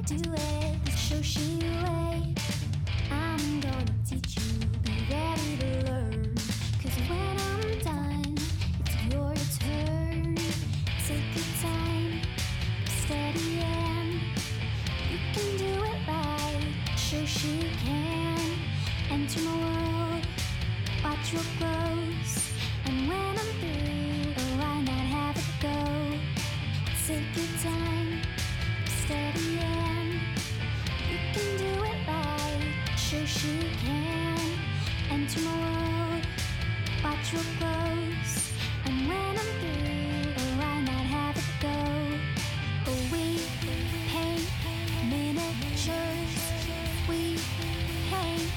do it the Shoshie way. I'm gonna teach you, be ready to learn. Cause when I'm done, it's your turn. Take your time, steady and you can do it right. Shoshie can enter my world, watch what grows. And when I'm through, oh, why not have it go? Take your time, steady and you can do it right. Shoshie can enter my world, watch what grows. And when I'm through, oh, why not have it go? Oh, we paint miniatures. We paint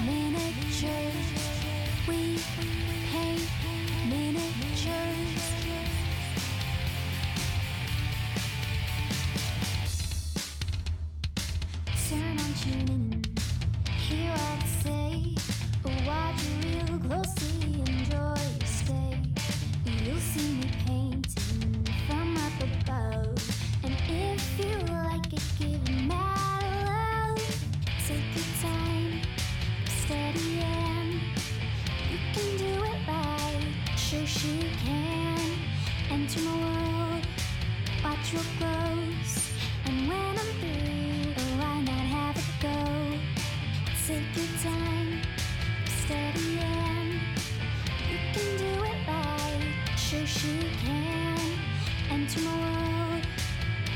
miniatures. We paint miniatures. Turn on, tune in, hear what I say. Watch real closely, enjoy your stay. You'll see me painting from up above. And if you like it, give it mad love. Take your time, steady and you can do it right. Shoshie can enter my world, watch what grows. And when I'm through, oh, why not have it go? Take your time, steady and you can do it right. Shoshie can enter my world,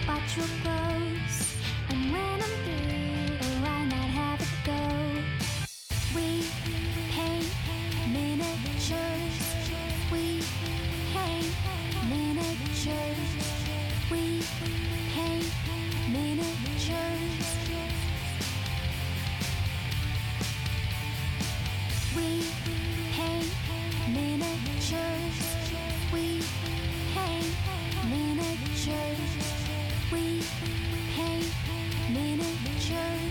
watch what grows. And when I'm through, oh, why not have it go? We paint miniatures. We paint miniatures. We paint miniatures. We paint miniatures. We paint miniatures. We paint miniatures. We paint miniatures.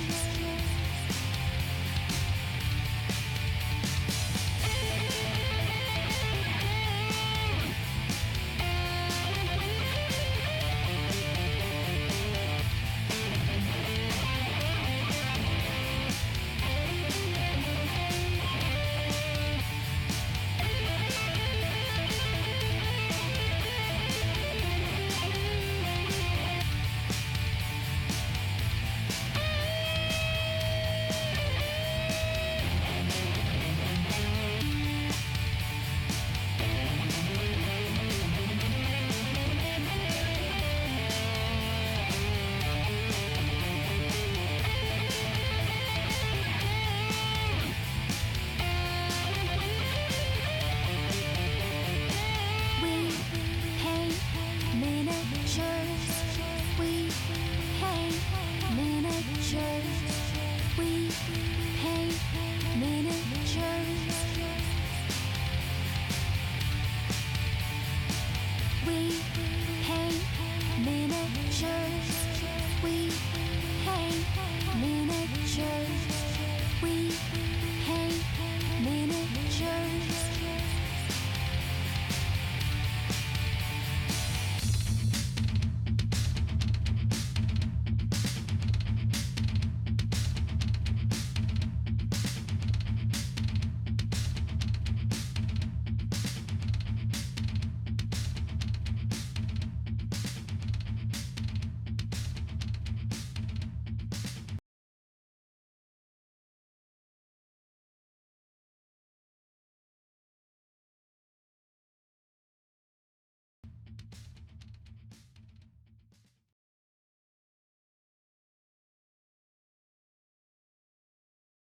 We paint miniatures. We paint miniatures. We paint miniatures. We paint miniatures. We paint miniatures.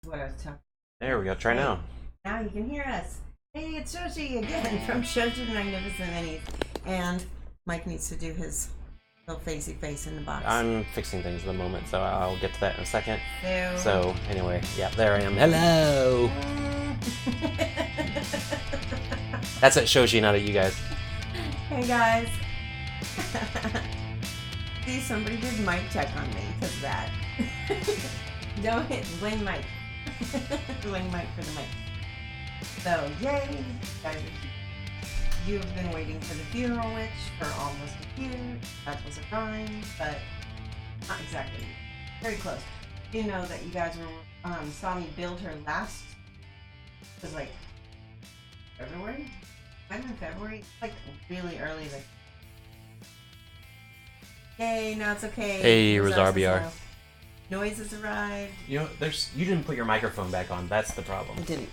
What I was talking. There we go. Try now. Now you can hear us. Hey, it's Shoshie again from Shoshie the Magnificent Minis. And Mike needs to do his little facey face in the box. I'm fixing things at the moment, so I'll get to that in a second. So, So anyway, yeah, there I am. Hello. That's at Shoshie, not at you guys. hey guys. See, somebody did mic check on me because of that. Don't hit blame Mike. Blame Mike for the mic. So, yay, guys. You've been waiting for the funeral witch for almost a year. That was a rhyme, but not exactly. Very close. You know that you guys were saw me build her last. It was like February. Might have been February. Like really early. Like. Yay! Now it's okay. Hey, RosarBR. Noise has arrived. You know, you didn't put your microphone back on. That's the problem. I didn't.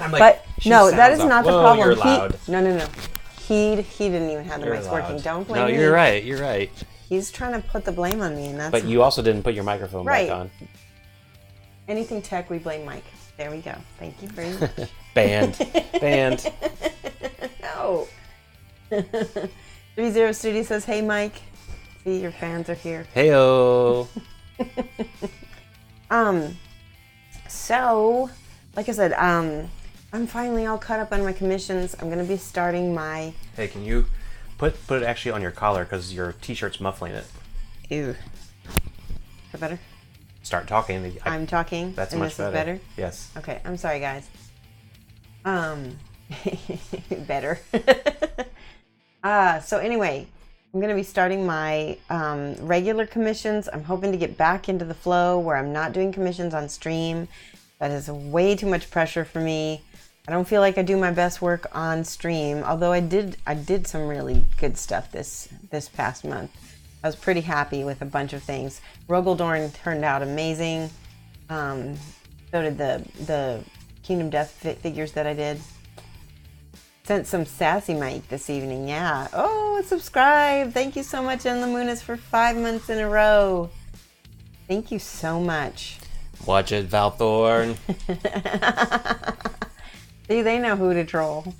I'm like, But she no, that sounds is not off. the Whoa, problem. You're loud. No. He didn't even have the You're mics loud. working. Don't blame No, me. you're right. You're right. He's trying to put the blame on me, and that's But you also didn't put your microphone Right. back on. anything tech. We blame Mike. There we go. Thank you very much. Banned. Banned. No. 30 Studio says, "Hey, Mike. See, your fans are here." Heyo. So, like I said, I'm finally all caught up on my commissions. I'm gonna be starting my. Hey, can you put it actually on your collar because your t-shirt's muffling it. Ew. Is that better? Start talking. I'm talking. That's and much this better. Is better. Yes. Okay. I'm sorry, guys. Better. So anyway, I'm going to be starting my regular commissions. I'm hoping to get back into the flow where I'm not doing commissions on stream. That is way too much pressure for me. I don't feel like I do my best work on stream, although I did some really good stuff this past month. I was pretty happy with a bunch of things. Rogaldorn turned out amazing. So did the Kingdom Death figures that I did. Sent some sassy Mike this evening, yeah. Oh, subscribe. Thank you so much, and Lamunas, for 5 months in a row. Thank you so much. Watch it, Valthorn. See, they know who to troll.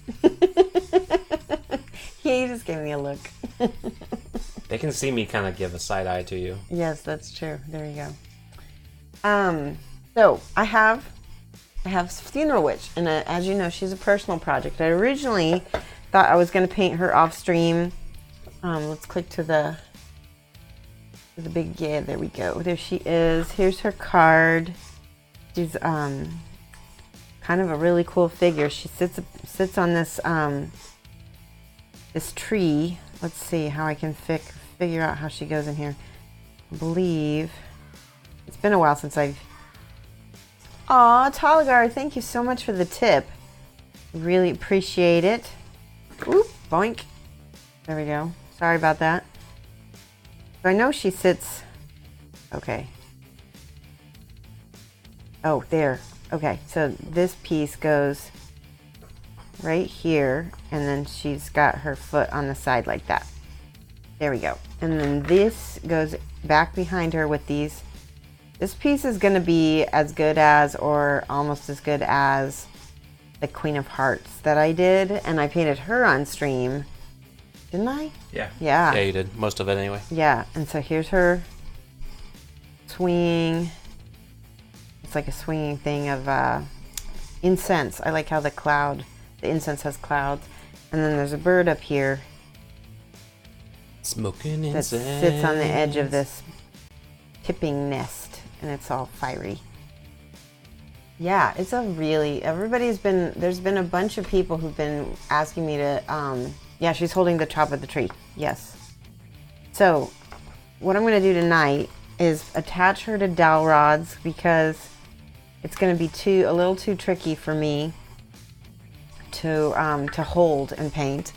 He just gave me a look. They can see me kind of give a side eye to you. Yes, that's true. There you go. So I have Funeral Witch, and as you know, she's a personal project. I originally thought I was going to paint her off stream. Let's click to the big, yeah, there we go. There she is. Here's her card. She's kind of a really cool figure. She sits on this this tree. Let's see how I can figure out how she goes in here. I believe it's been a while since I've. Aw, Talagar, thank you so much for the tip. Really appreciate it. Oop, boink. There we go. Sorry about that. So I know she sits. Okay. Oh, there. Okay, so this piece goes right here, and then she's got her foot on the side like that. There we go. And then this goes back behind her with these. This piece is going to be as good as, or almost as good as, the Queen of Hearts that I did, and I painted her on stream. Didn't I? Yeah. Yeah. Yeah, you did. Most of it anyway. Yeah, and so here's her swinging. It's like a swinging thing of incense. I like how the incense has clouds. And then there's a bird up here Smoking that incense. sits on the edge of this tipping nest, and it's all fiery. Yeah, it's a really, there's been a bunch of people who've been asking me to, yeah, she's holding the top of the tree. Yes. So what I'm going to do tonight is attach her to dowel rods, because it's going to be a little too tricky for me to hold and paint.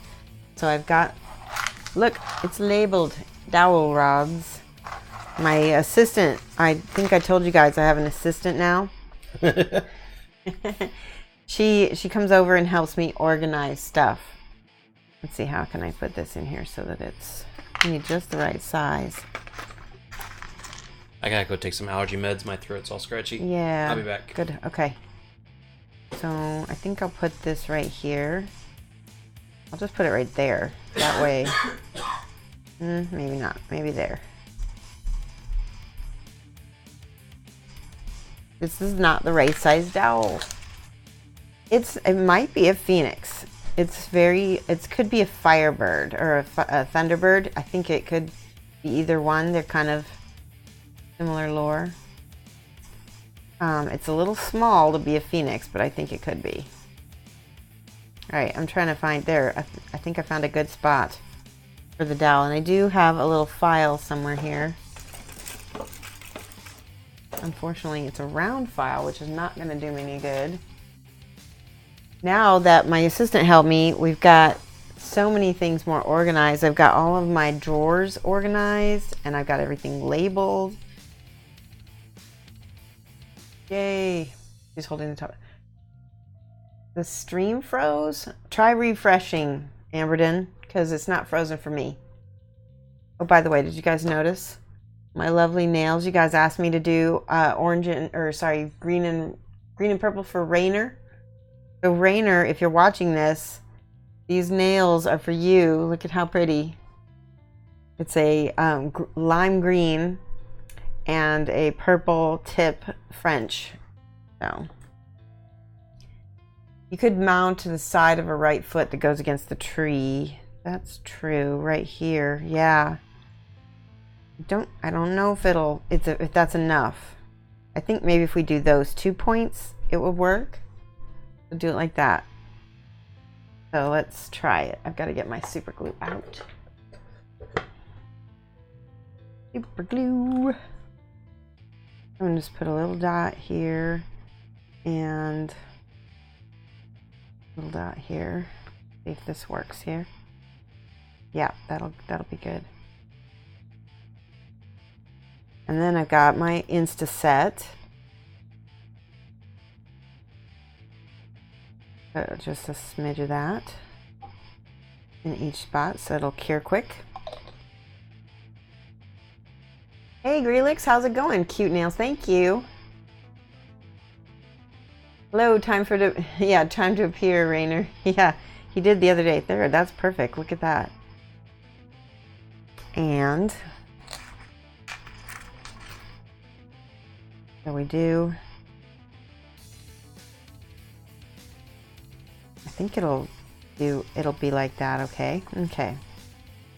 So I've got, look, it's labeled dowel rods. My assistant, I think I told you guys I have an assistant now. She comes over and helps me organize stuff. Let's see, how can I put this in here so that it's just the right size. I gotta go take some allergy meds. My throat's all scratchy. Yeah. I'll be back. Good. Okay. So I think I'll put this right here. I'll just put it right there. That way. Maybe not. Maybe there. This is not the right size dowel. It might be a phoenix. It could be a firebird or a thunderbird. I think it could be either one. They're kind of similar lore. It's a little small to be a phoenix, but I think it could be. All right, I'm trying to find there. I think I found a good spot for the dowel, and I do have a little file somewhere here. Unfortunately, it's a round file, which is not going to do me any good. Now that my assistant helped me, we've got so many things more organized. I've got all of my drawers organized, and I've got everything labeled. Yay. She's holding the top. The stream froze. Try refreshing, Amberden, because it's not frozen for me. Oh, by the way, did you guys notice my lovely nails? You guys asked me to do green and purple for Rainer. So Rainer, if you're watching this, these nails are for you. Look at how pretty. It's a lime green and a purple tip French. So you could mount to the side of a right foot that goes against the tree. That's true, right here. Yeah. I don't know if that's enough. I think maybe if we do those 2 points, it would work. We'll do it like that. So let's try it. I've got to get my super glue out. Super glue. I'm going to just put a little dot here and a little dot here. See if this works here. Yeah, that'll be good. And then I've got my Insta set. Just a smidge of that in each spot so it'll cure quick. Hey Grelix, how's it going? Cute nails, thank you. Hello, time to appear, Rainer. Yeah, he did the other day. There, that's perfect. Look at that. And so we do. I think it'll be like that, okay? Okay.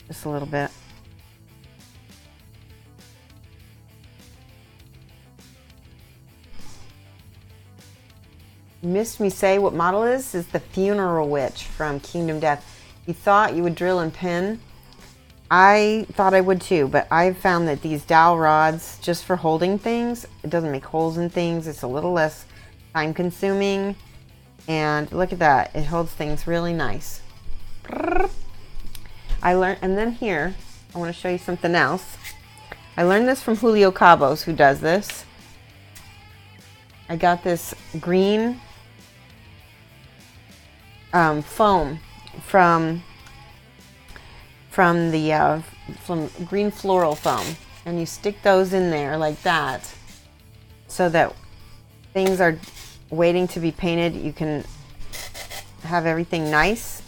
Just a little bit. You missed me say what model is the Funeral Witch from Kingdom Death. You thought you would drill and pin. I thought I would too, but I've found that these dowel rods, just for holding things, it doesn't make holes in things. It's a little less time consuming. And look at that. It holds things really nice. I learned, and then here, I want to show you something else. I learned this from Julio Cabos, who does this. I got this green foam from green floral foam, and you stick those in there like that so that things are waiting to be painted. You can have everything nice,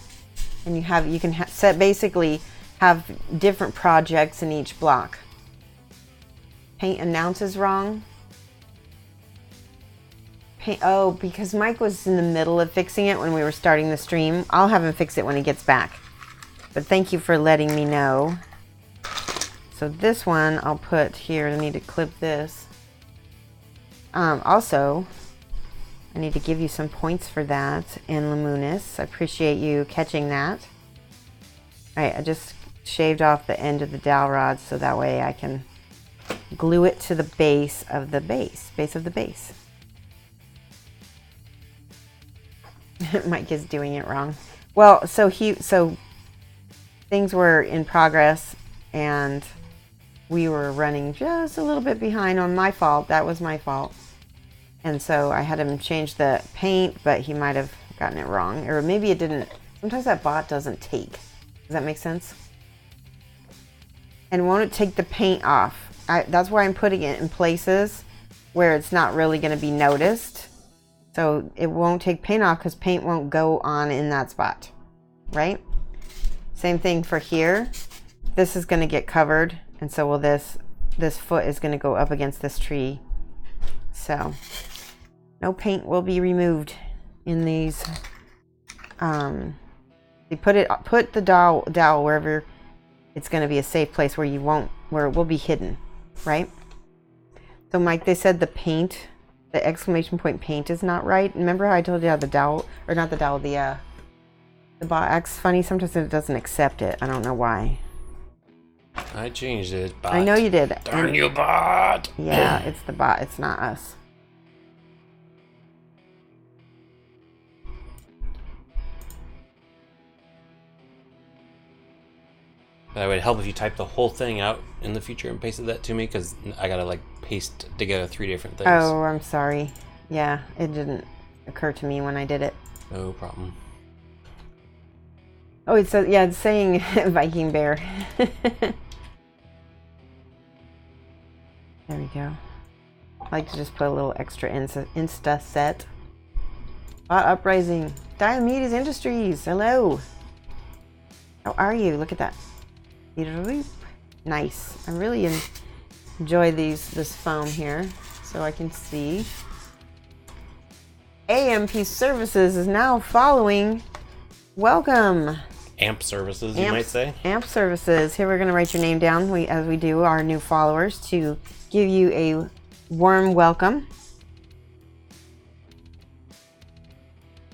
and you can basically have different projects in each block. Paint announces wrong. Oh, because Mike was in the middle of fixing it when we were starting the stream. I'll have him fix it when he gets back. But thank you for letting me know. So this one I'll put here. I need to clip this. Also, I need to give you some points for that. And Lamunis, I appreciate you catching that. All right, I just shaved off the end of the dowel rod so that way I can glue it to the base of the base. Mike is doing it wrong. Well, so things were in progress and we were running just a little bit behind on my fault. That was my fault. And so I had him change the paint, but he might have gotten it wrong. Or maybe it didn't. Sometimes that bot doesn't take. Does that make sense? And won't it take the paint off? That's why I'm putting it in places where it's not really going to be noticed. So it won't take paint off because paint won't go on in that spot, right? Same thing for here. This is going to get covered, and so will this foot is going to go up against this tree. So no paint will be removed in these. You put the dowel wherever it's going to be a safe place where it will be hidden, right? So Mike, they said the paint. The exclamation point paint is not right. Remember how I told you how the dowel, or not the dowel, the bot acts funny. Sometimes it doesn't accept it. I don't know why. I changed it, bot. I know you did. Darn you, bot! Yeah, it's the bot. It's not us. That would help if you type the whole thing out in the future and pasted that to me, because I gotta like paste together 3 different things. Oh, I'm sorry. Yeah, it didn't occur to me when I did it. No problem. Oh, it's saying Viking Bear. There we go. I like to just put a little extra Insta set. Bot Uprising. Diomedes Industries. Hello. How are you? Look at that. Nice. I really enjoy this foam here, so I can see. AMP Services is now following. Welcome. AMP services, you might say. AMP Services. Here we're going to write your name down as we do our new followers to give you a warm welcome.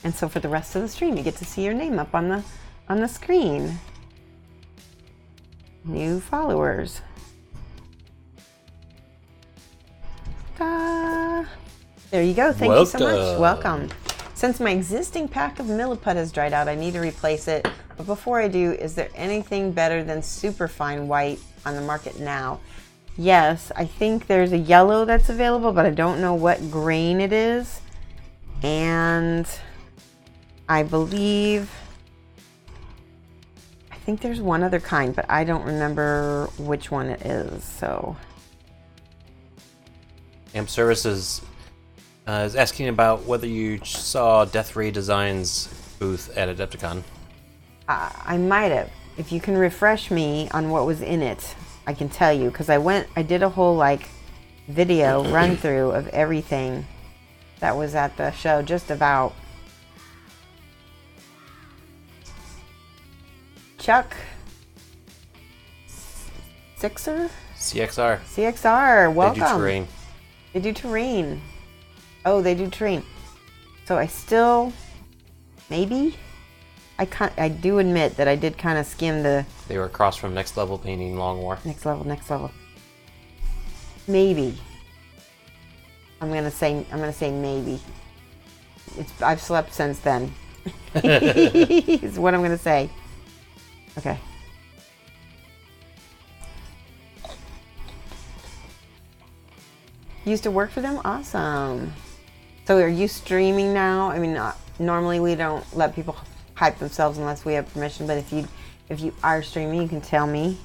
And so for the rest of the stream, you get to see your name up on the screen. New followers. Ta. There you go. Thank you so much. Welcome. Since my existing pack of milliput has dried out, I need to replace it. But before I do, is there anything better than superfine white on the market now? Yes, I think there's a yellow that's available, but I don't know what grain it is. And I think there's one other kind, but I don't remember which one it is, so. AMP Services is asking about whether you saw Death Ray Designs booth at Adepticon. I might have. If you can refresh me on what was in it, I can tell you, because I did a whole video run through of everything that was at the show, just about. Chuck Sixer? CXR, welcome. They do terrain. They do terrain. Oh, they do terrain. So I still, maybe? I do admit that I did kind of skim the... They were across from Next Level Painting Long War. Next level. Maybe. I'm gonna say maybe. I've slept since then. Is what I'm gonna say. Okay. Used to work for them? Awesome. So are you streaming now? I mean, normally we don't let people hype themselves unless we have permission, but if you are streaming, you can tell me.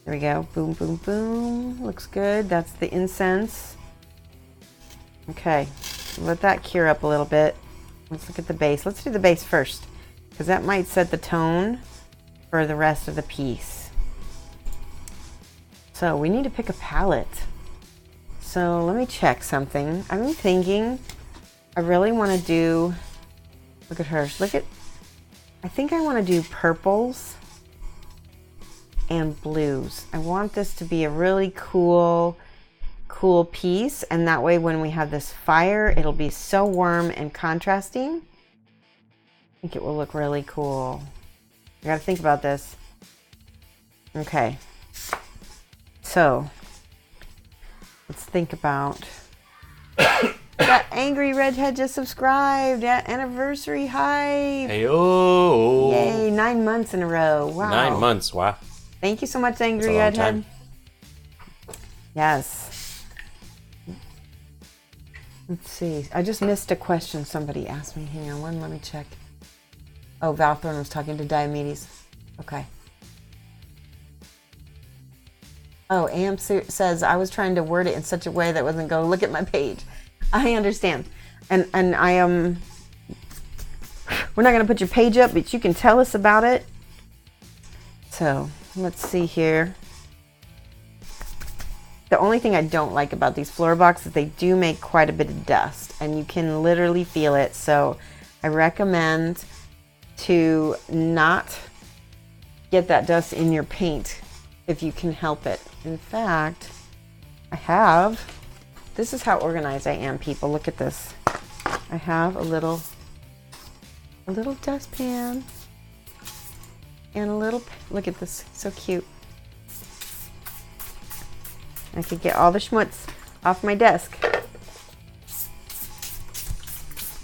There we go. Boom, boom, boom. Looks good. That's the incense. Okay. Let that cure up a little bit. Let's look at the base. Let's do the base first, because that might set the tone for the rest of the piece. So we need to pick a palette. So let me check something. I've been thinking I really want to do, look at hers. I think I want to do purples and blues. I want this to be a really cool piece, and that way when we have this fire, it'll be so warm and contrasting. I think it will look really cool. I gotta think about this. Okay. So, let's think about... That angry redhead just subscribed at Anniversary Hype. Heyo! Yay, 9 months in a row. Wow. 9 months, wow. Thank you so much, Angry That's a long Redhead. time. Yes. Let's see. I just missed a question somebody asked me. Hang on, let me check. Oh, Valthorn was talking to Diomedes. Okay. Oh, Amp says, I was trying to word it in such a way that wasn't going to look at my page. I understand. And I am... We're not going to put your page up, but you can tell us about it. So, let's see here. The only thing I don't like about these floor boxes is they do make quite a bit of dust, and you can literally feel it. So I recommend to not get that dust in your paint if you can help it. In fact, this is how organized I am, people. Look at this. I have a little dustpan and a little, look at this, so cute. I could get all the schmutz off my desk.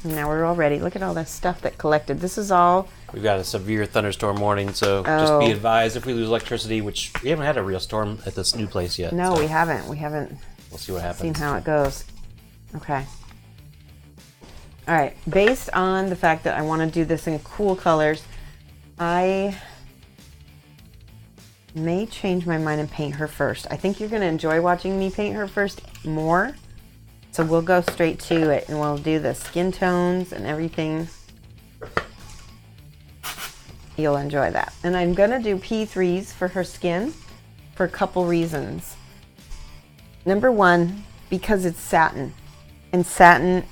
And now we're all ready. Look at all that stuff that collected. This is all... We've got a severe thunderstorm warning, so just be advised if we lose electricity, which we haven't had a real storm at this new place yet. No, so we haven't. We haven't we'll see what happens. seen how it goes. Okay. All right. Based on the fact that I want to do this in cool colors, I may change my mind and paint her first. I think you're going to enjoy watching me paint her first more. So we'll go straight to it and we'll do the skin tones and everything. You'll enjoy that. And I'm going to do P3s for her skin for a couple reasons. Number one, because it's satin. And satin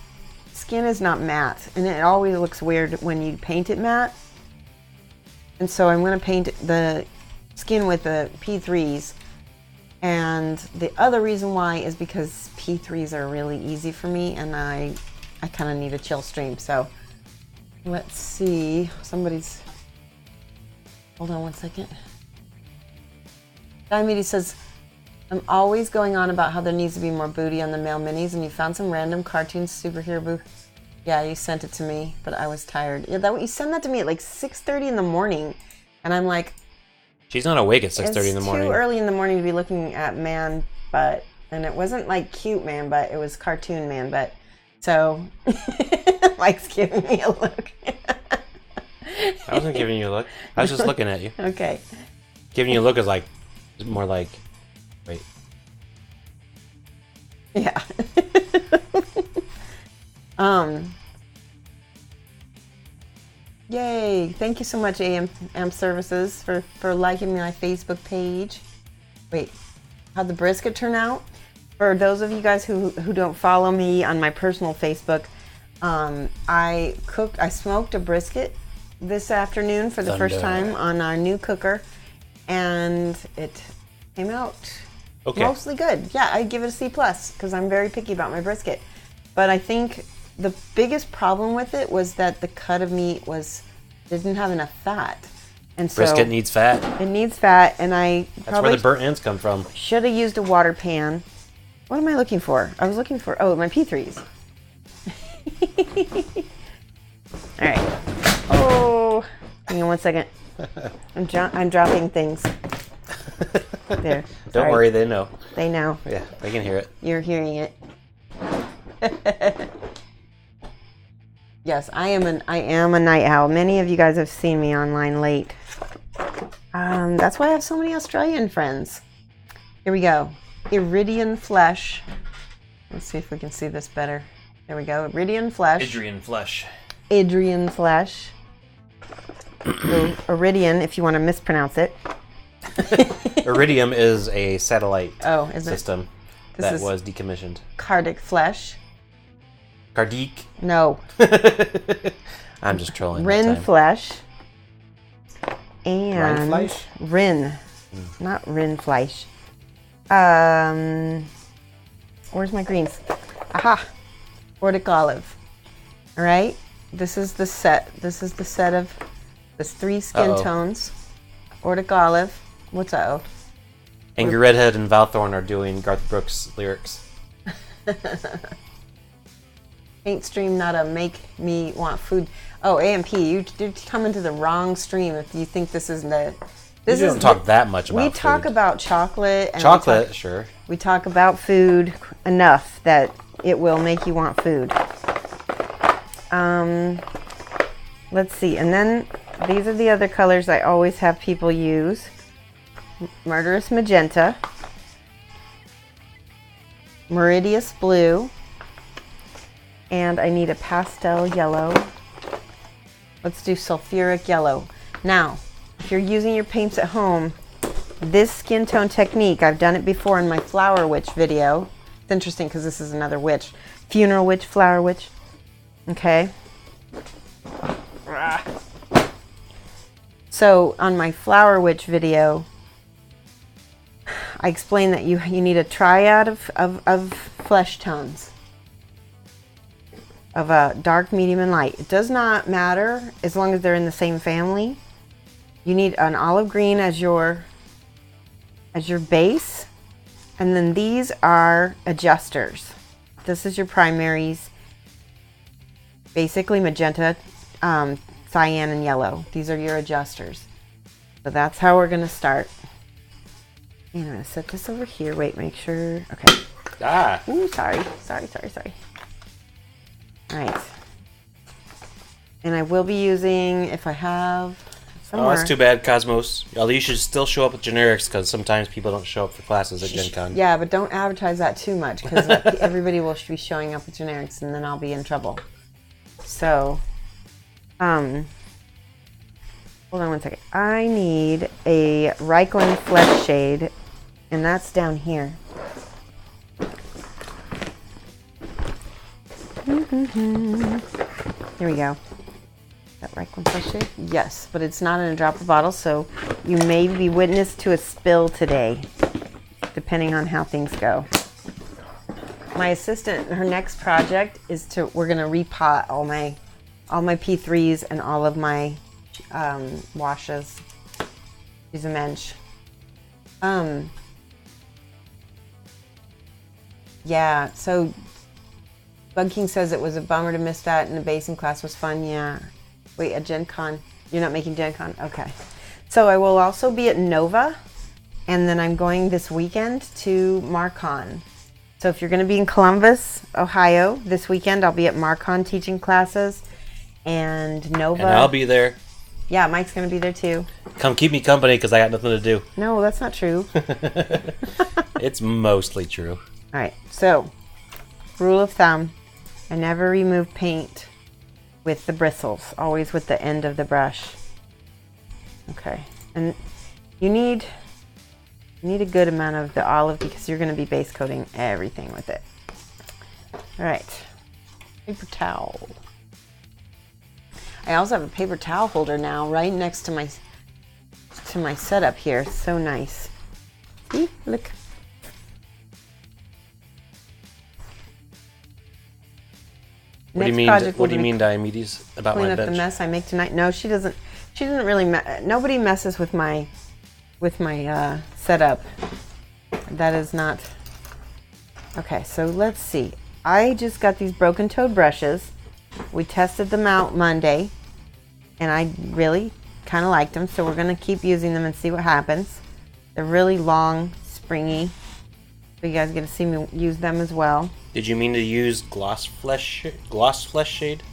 skin is not matte. And it always looks weird when you paint it matte. And so I'm going to paint the skin with the P3s. And the other reason why is because P3s are really easy for me and I kind of need a chill stream. So let's see. Somebody's... Hold on one second. Diomedes says, I'm always going on about how there needs to be more booty on the male minis, and you found some random cartoon superhero boo. Yeah, you sent it to me, but I was tired. Yeah, you sent that to me at like 6:30 in the morning, and I'm like, she's not awake at 6:30 in the morning. It's too early in the morning to be looking at man butt, and it wasn't like cute man butt, it was cartoon man butt. So Mike's giving me a look. I wasn't giving you a look. I was just looking at you. Okay. Giving you a look is like more like, wait. Yeah. Yay! Thank you so much, AM Services, for liking my Facebook page. Wait, how'd the brisket turn out? For those of you guys who don't follow me on my personal Facebook, I smoked a brisket this afternoon for the first time on our new cooker, and it came out mostly good. Yeah, I'd give it a C+ because I'm very picky about my brisket. But I think the biggest problem with it was that the cut of meat didn't have enough fat. And so brisket needs fat. It needs fat, and that's where the burnt ends come from. Should have used a water pan. What am I looking for? I was looking for my P3s. All right. Oh, hang on one second. I'm dropping things. There. Don't worry, they know. They know. Yeah, they can hear it. You're hearing it. Yes, I am a night owl. Many of you guys have seen me online late. That's why I have so many Australian friends. Here we go. Iridian flesh. Let's see if we can see this better. There we go. Iridian flesh. Adrian flesh. Adrian flesh. Iridian, if you want to mispronounce it. Iridium is a satellite system that was decommissioned. Cardiac flesh. Cardiac? No. I'm just trolling. Rin flesh. And Rindfleisch? Rin. Not Rindfleisch. Where's my greens? Aha! Ortic olive. All right. This is the set. This is the set of the 3 skin tones. Ortic olive. What's that? Angry Redhead and Valthorn are doing Garth Brooks lyrics. Paint stream, not a make me want food. Oh, AMP, you're coming to the wrong stream if you think this is the. We don't talk that much about food. We talk about chocolate. And chocolate, sure. We talk about food enough that it will make you want food. Let's see. And then these are the other colors I always have people use. Murderous Magenta. Meridius Blue. And I need a pastel yellow. Let's do sulfuric yellow. Now, if you're using your paints at home, this skin tone technique, I've done it before in my Flower Witch video. It's interesting because this is another witch. Funeral Witch, Flower Witch. Okay. So on my Flower Witch video, I explained that you need a triad of flesh tones. Of a dark, medium, and light. It does not matter as long as they're in the same family. You need an olive green as your base, And then these are adjusters. This is your primaries. Basically magenta, cyan, and yellow. These are your adjusters. So that's how we're gonna start. And I'm gonna set this over here. Wait, make sure. Okay. Ah. Ooh, sorry. All right. And I will be using, if I have somewhere. Oh, that's too bad, Cosmos. Although you should still show up with generics because sometimes people don't show up for classes at Gen Con. Yeah, but don't advertise that too much because everybody will be showing up with generics and then I'll be in trouble. So, hold on one second. I need a Reikland Flesh Shade, and that's down here. Here we go. That Reikland Flesh Shade? Yes, but it's not in a dropper bottle, so you may be witness to a spill today, depending on how things go. My assistant, her next project is we're gonna repot all my P3s and all of my washes. She's a mensch. Yeah, so Bug King says it was a bummer to miss that, and the basing class was fun. Yeah. Wait, at Gen Con. You're not making Gen Con? Okay. So I will also be at Nova, and then I'm going this weekend to Marcon. So if you're going to be in Columbus, Ohio, this weekend, I'll be at Marcon teaching classes, and Nova. And I'll be there. Yeah, Mike's going to be there too. Come keep me company because I got nothing to do. No, that's not true. It's mostly true. All right, so rule of thumb, I never remove paint with the bristles, always with the end of the brush. Okay, and you need a good amount of the olive because you're going to be base coating everything with it. All right, paper towel. I also have a paper towel holder now right next to my setup here. So nice. See, look. What do you mean? What do you mean, Diomedes, about my bench? bench? Clean up the mess I make tonight. No, she doesn't. She doesn't really. Nobody messes with my setup. That is not. Okay, so let's see. I just got these broken toed brushes. We tested them out Monday, and I really kind of liked them. So we're gonna keep using them and see what happens. They're really long, springy. So you guys get to see me use them as well. Did you mean to use gloss flesh shade?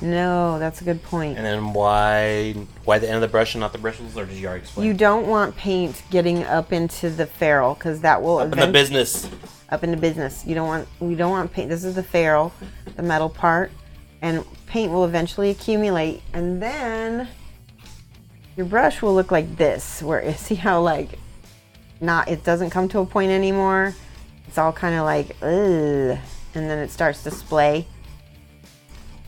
No, that's a good point. And then why the end of the brush and not the bristles, or did you already explain? You don't want paint getting up into the ferrule because that will up in the business. Up into business. You don't want paint. This is the ferrule, the metal part, and paint will eventually accumulate, and then your brush will look like this. Where see how it doesn't come to a point anymore. It's all kind of like, ugh, and then it starts to splay.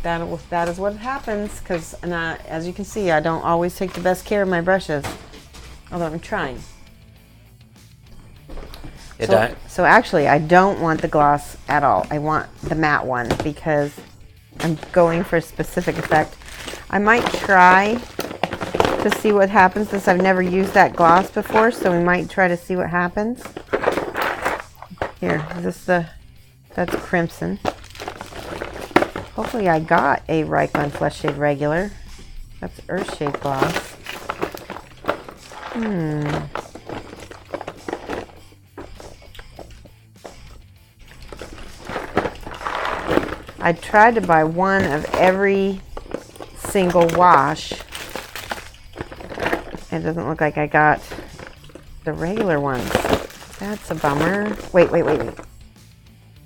That is what happens, because as you can see, I don't always take the best care of my brushes, although I'm trying. So actually, I don't want the gloss at all. I want the matte one because I'm going for a specific effect. I might try to see what happens since I've never used that gloss before, so we might try to see what happens. Here, that's crimson. Hopefully I got a Reikland Flesh Shade Regular. That's Earthshade Gloss. I tried to buy one of every single wash. It doesn't look like I got the regular ones. That's a bummer. Wait.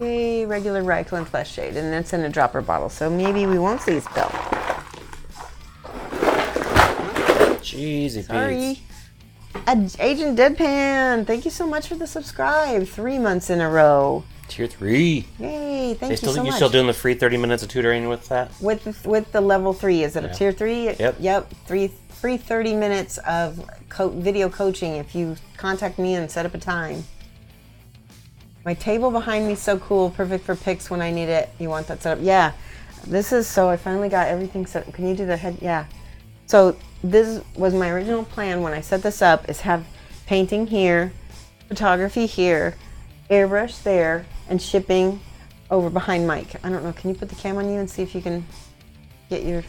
A regular Reikland Flesh Shade, and it's in a dropper bottle, so maybe we won't see a spill. Jeezy Sorry. Agent Deadpan, thank you so much for the subscribe. 3 months in a row. Tier 3. Yay, thank you so much. You still doing the free 30 minutes of tutoring with that? With the level 3, is it a tier 3? Yep. Free 30 minutes of video coaching if you contact me and set up a time. My table behind me is so cool, perfect for pics when I need it. You want that set up? Yeah. I finally got everything set up. Can you do the head? Yeah. So this was my original plan when I set this up, is have painting here, photography here, airbrush there, and shipping over behind Mike. I don't know. Can you put the cam on you and see if you can get your...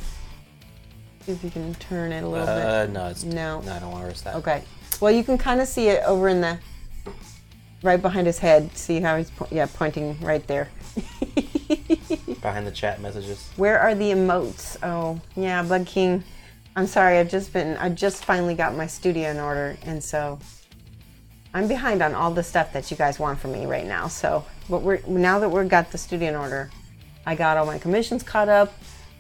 See if you can turn it a little bit. No, it's no. I don't want to risk that. Okay. Well, you can kind of see it over in the right behind his head. See how he's pointing right there. Behind the chat messages. Where are the emotes? Oh, yeah, Bug King. I'm sorry. I just finally got my studio in order, and so I'm behind on all the stuff that you guys want from me right now. So, but now that we've got the studio in order, I got all my commissions caught up.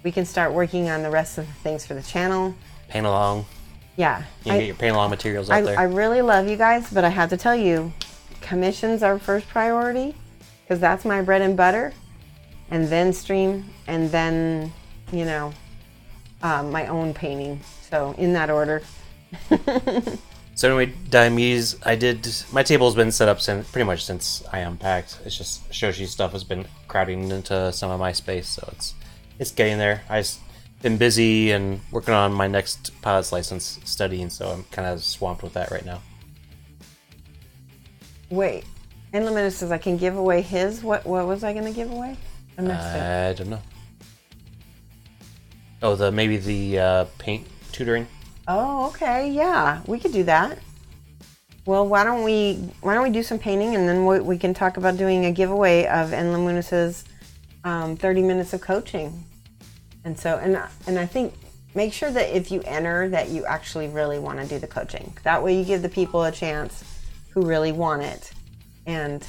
We can start working on the rest of the things for the channel. Paint along. Yeah. You can get your paint along materials out there. I really love you guys, but I have to tell you, commissions are first priority because that's my bread and butter, and then stream, and then, you know, my own painting. So in that order. So anyway, Diomedes, my table's been set up pretty much since I unpacked. It's just Shoshie's stuff has been crowding into some of my space, so it's getting there. I've been busy and working on my next pilot's license studying, so I'm kind of swamped with that right now. Wait, Enluminous says I can give away his. What was I going to give away? I missed it. I don't know. Oh, maybe the paint tutoring. Oh, okay, yeah, we could do that. Well, why don't we do some painting, and then we can talk about doing a giveaway of Enluminous' 30 minutes of coaching. And so, and I think make sure that if you enter that you actually really want to do the coaching. That way you give the people a chance who really want it. And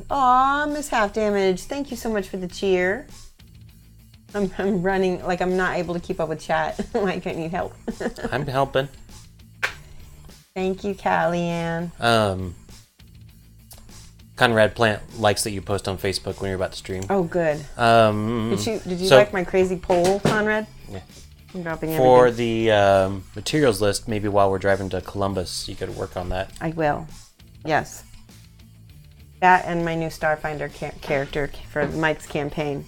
aw, Miss Half Damage, thank you so much for the cheer. I'm running like I'm not able to keep up with chat. Like I need help. I'm helping. Thank you, Callie-Ann. Conrad Plant likes that you post on Facebook when you're about to stream. Oh, good. Did you so, like my crazy poll, Conrad? Yeah. I'm dropping for everything. the materials list, maybe while we're driving to Columbus, you could work on that. I will. Yes. That and my new Starfinder character for Mike's campaign.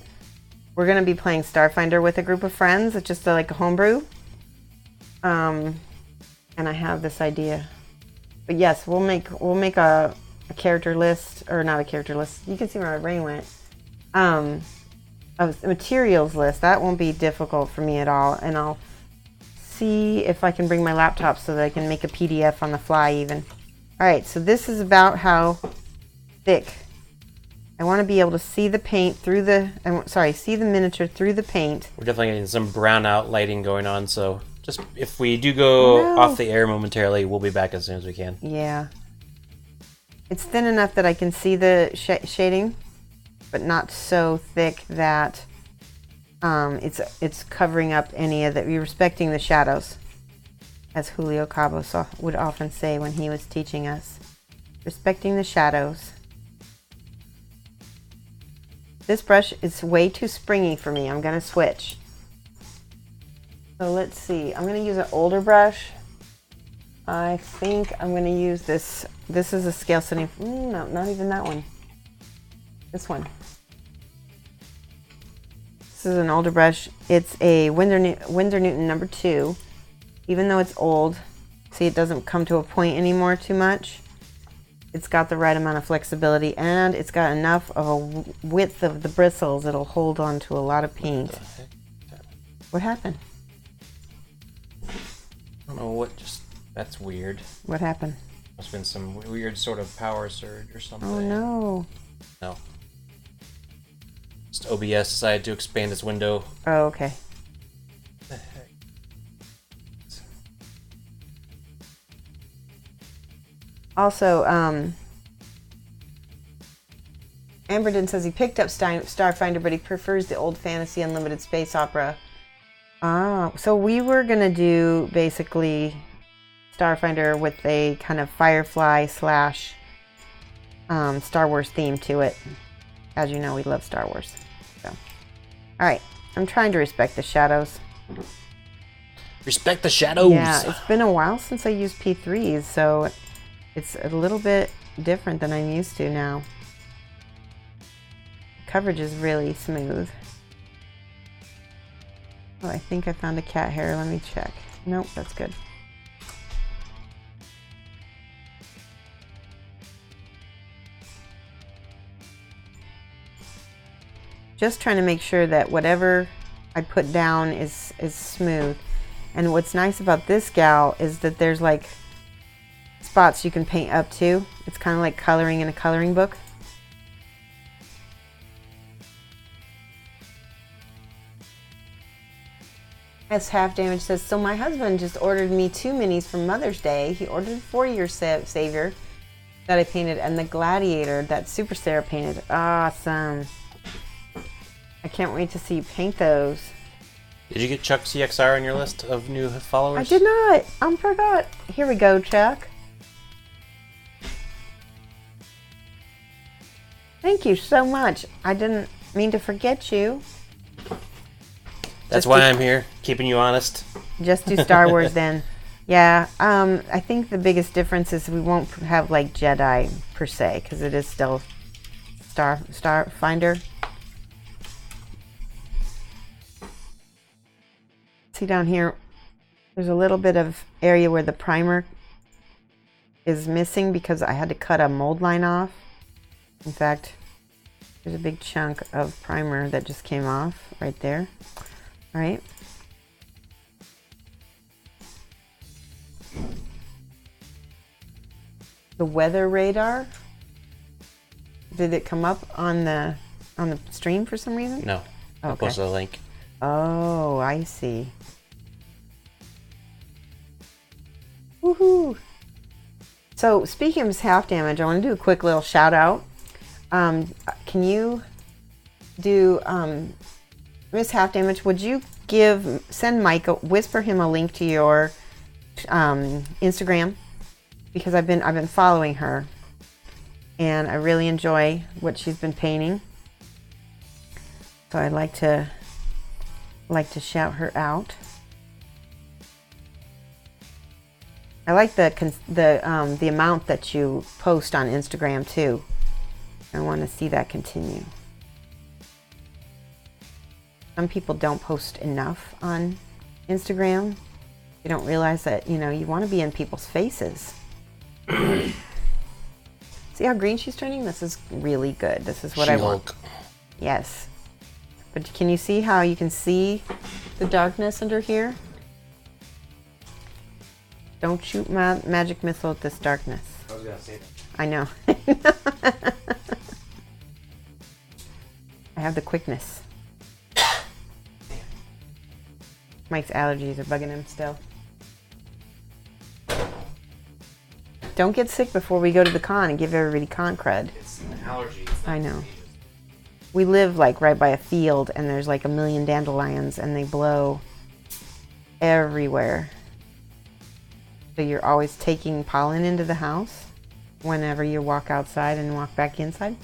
We're going to be playing Starfinder with a group of friends. It's just like a homebrew. And I have this idea. But yes, we'll make a character list, or not a character list. You can see where my brain went. A materials list. That won't be difficult for me at all. And I'll see if I can bring my laptop so that I can make a PDF on the fly even. All right, so this is about how thick. I want to be able to see the paint through see the miniature through the paint. We're definitely getting some brown out lighting going on, so just if we do go off the air momentarily, we'll be back as soon as we can. Yeah. It's thin enough that I can see the shading, but not so thick that it's covering up any of the... You're respecting the shadows, as Julio Cabo would often say when he was teaching us. Respecting the shadows. This brush is way too springy for me. I'm going to switch. So let's see. I'm going to use an older brush. I think I'm going to use this. This is a scale setting. No, not even that one. This one. This is an older brush. It's a Winsor Newton number 2. Even though it's old, see, it doesn't come to a point anymore too much. It's got the right amount of flexibility, and it's got enough of a width of the bristles that'll hold on to a lot of paint. What happened? I don't know what that's weird. What happened? Must have been some weird sort of power surge or something. Oh no. No. Just OBS decided to expand its window. Oh, okay. What the heck? Also, Amberden says he picked up Starfinder, but he prefers the old fantasy unlimited space opera. Ah, so we were gonna do basically Starfinder with a kind of Firefly / Star Wars theme to it. As you know, we love Star Wars. So, all right, I'm trying to respect the shadows. Respect the shadows. Yeah, it's been a while since I used P3s, so it's a little bit different than I'm used to now. Coverage is really smooth. Oh, I think I found a cat hair. Let me check. Nope, that's good. just trying to make sure that whatever I put down is smooth. And what's nice about this gal is that there's like spots you can paint up to. It's kind of like coloring in a coloring book. S Half Damage says, so my husband just ordered me 2 minis for Mother's Day. He ordered For Your Savior that I painted and the Gladiator that Super Sarah painted. Awesome. I can't wait to see you paint those. Did you get Chuck CXR on your list of new followers? I did not. I forgot. Here we go, Chuck. Thank you so much. I didn't mean to forget you. That's why I'm here, keeping you honest. Just do Star Wars then. Yeah, I think the biggest difference is we won't have like Jedi per se, because it is still Starfinder. See down here, there's a little bit of area where the primer is missing because I had to cut a mold line off. In fact, there's a big chunk of primer that just came off right there. All right. The weather radar. Did it come up on the stream for some reason? No. Oh, I posted a link. Oh, I see. Woohoo! So speaking of Half Damage, I want to do a quick little shout out. Can you do Miss Half Damage? Would you send Mike, whisper him a link to your Instagram, because I've been following her, and I really enjoy what she's been painting. So I'd like to shout her out. I like the amount that you post on Instagram too. I want to see that continue. Some people don't post enough on Instagram. You don't realize that, you want to be in people's faces. See how green she's turning? This is really good. This is what I want. Yes. But can you see how you can see the darkness under here? Don't shoot my magic missile at this darkness. I was going to say that. I know. I have the quickness. Mike's allergies are bugging him still. Don't get sick before we go to the con and give everybody con cred. It's an allergy. I know. We live like right by a field and there's like 1 million dandelions and they blow everywhere. So you're always taking pollen into the house whenever you walk outside and walk back inside.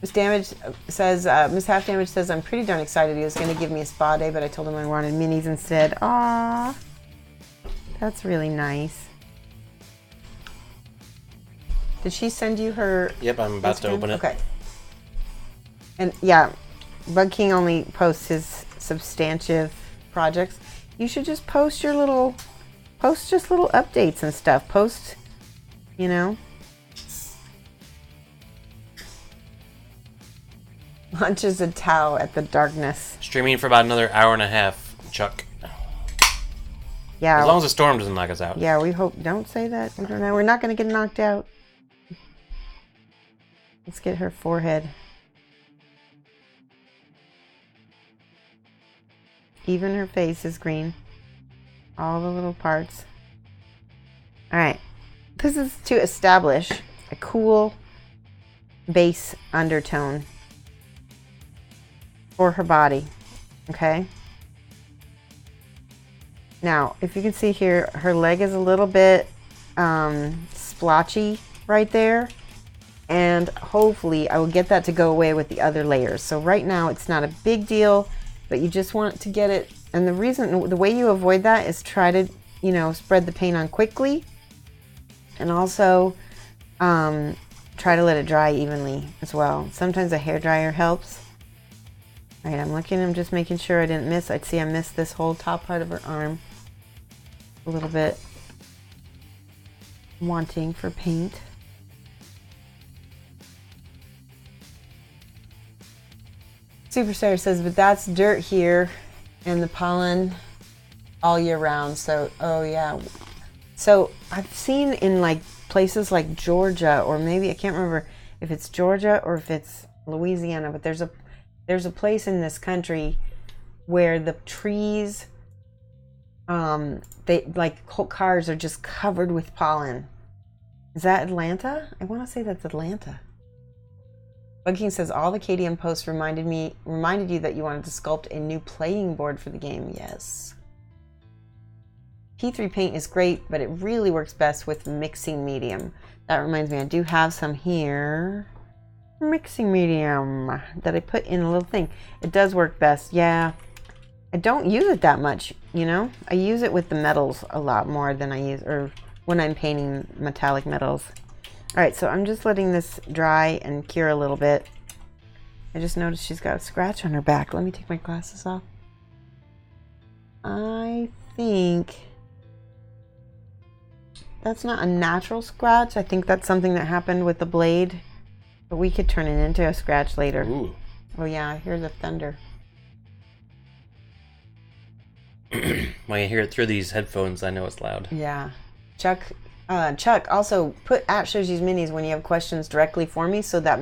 Miss Half Damage says, I'm pretty darn excited. He was going to give me a spa day, but I told him I wanted minis instead. Aww. That's really nice. Did she send you her? Yep, I'm about to open it. Okay. And yeah, Bug King only posts his substantive projects. You should just post little updates and stuff. Post, Launches a towel at the darkness. Streaming for about another hour and a half, Chuck. Yeah. As long as the storm doesn't knock us out. Yeah, we hope. Don't say that. We don't know. We're not going to get knocked out. Let's get her forehead. Even her face is green. All the little parts. Alright. This is to establish a cool base undertone for her body. Okay? Now, if you can see here, her leg is a little bit splotchy right there. And hopefully I will get that to go away with the other layers. So right now it's not a big deal, but you just want to get it. And the way you avoid that is try to, spread the paint on quickly. And also try to let it dry evenly as well. Sometimes a hairdryer helps. All right, I'm just making sure I didn't miss. I'd see I missed this whole top part of her arm. A little bit wanting for paint. Superstar says, but that's dirt here and the pollen all year round. So, oh yeah. So I've seen in like places like Georgia, or maybe I can't remember if it's Georgia or if it's Louisiana, but there's a place in this country where the trees, they like cars are just covered with pollen. Is that Atlanta? I want to say that's Atlanta. Bug King says, all the KDM posts reminded you that you wanted to sculpt a new playing board for the game. Yes. P3 paint is great, but it really works best with mixing medium. That reminds me, I do have some here. Mixing medium that I put in a little thing. It does work best. Yeah. I don't use it that much, you know? I use it with the metals a lot more than I use, or when I'm painting metallic metals. All right, so I'm just letting this dry and cure a little bit. I just noticed she's got a scratch on her back. Let me take my glasses off. I think that's not a natural scratch. I think that's something that happened with the blade, but we could turn it into a scratch later. Ooh. Oh yeah, I hear the thunder. When I hear it through these headphones, I know it's loud. Yeah. Chuck, also put at Shoshie's Minis when you have questions directly for me, so that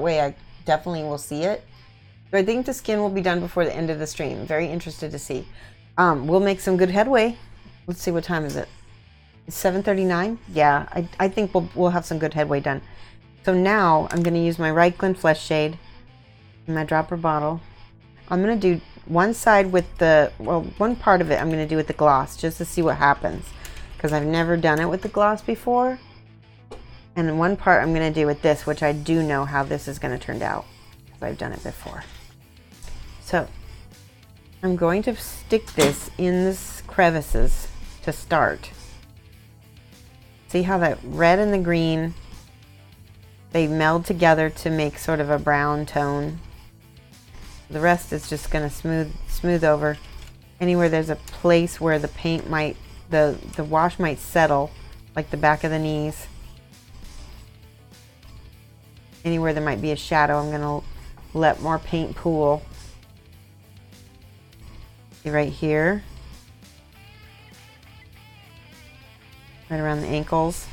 way I definitely will see it. But I think the skin will be done before the end of the stream. Very interested to see. We'll make some good headway. Let's see, what time is it? It's 7:39. Yeah, I think we'll have some good headway done. So now I'm going to use my Reikland Flesh Shade in my dropper bottle. I'm going to do one side with one part of it I'm going to do with the gloss, just to see what happens, because I've never done it with the gloss before. And then one part I'm going to do with this, which I do know how this is going to turn out, because I've done it before. So I'm going to stick this in the crevices to start. See how that red and the green, they meld together to make sort of a brown tone. The rest is just going to smooth over. Anywhere there's a place where the paint might, the wash might settle, like the back of the knees. Anywhere there might be a shadow, I'm going to let more paint pool. See right here. Right around the ankles,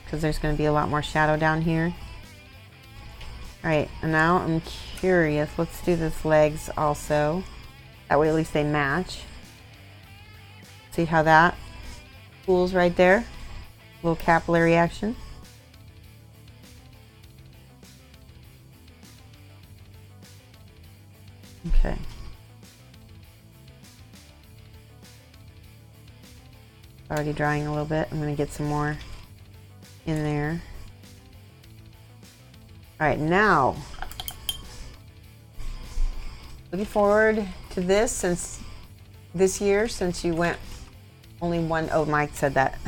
because there's going to be a lot more shadow down here. Alright, and now I'm curious. Let's do this legs also. That way at least they match. See how that pools right there? Little capillary action. Okay. Already drying a little bit. I'm going to get some more in there. Alright, now, looking forward to this this year, since you went only one. Oh, Mike said that.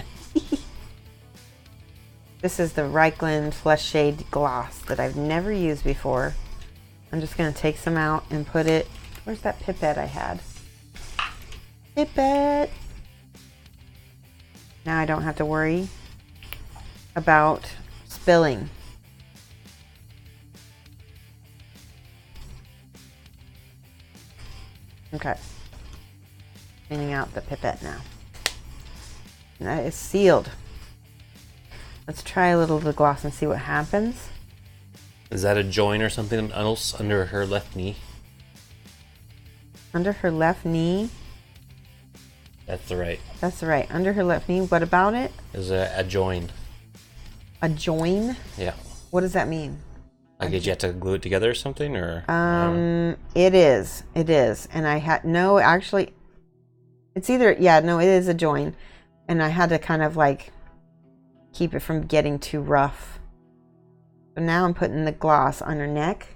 This is the Reikland Flesh Shade Gloss that I've never used before. I'm just going to take some out and put it, where's that pipette I had? Pipette! Now I don't have to worry about spilling. Okay. Cleaning out the pipette now. That is sealed. Let's try a little of the gloss and see what happens. Is that a joint or something else under her left knee? Under her left knee? That's the right. That's right. Under her left knee. What about it? Is a join. A join? Yeah. What does that mean? Like, did you have to glue it together or something, or? It is. It is. And I had, no, actually, it's either, yeah, no, it is a join. And I had to kind of like keep it from getting too rough. So now I'm putting the gloss on her neck.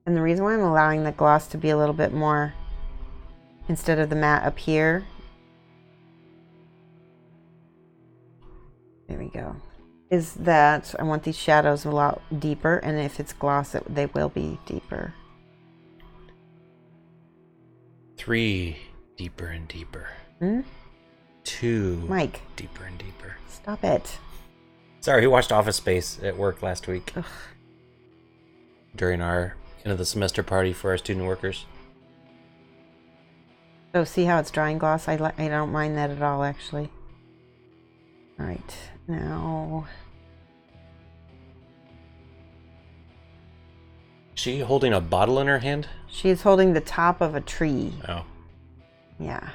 And the reason why I'm allowing the gloss to be a little bit more, instead of the matte up here. There we go. Is that I want these shadows a lot deeper, and if it's gloss, they will be deeper. 3 deeper and deeper. 2 Mike. Deeper and deeper. Stop it. Sorry, we watched Office Space at work last week. Ugh. During our end of the semester party for our student workers. So see how it's drying gloss? I don't mind that at all, actually. All right, now. Is she holding a bottle in her hand? She is holding the top of a tree. Oh. Yeah.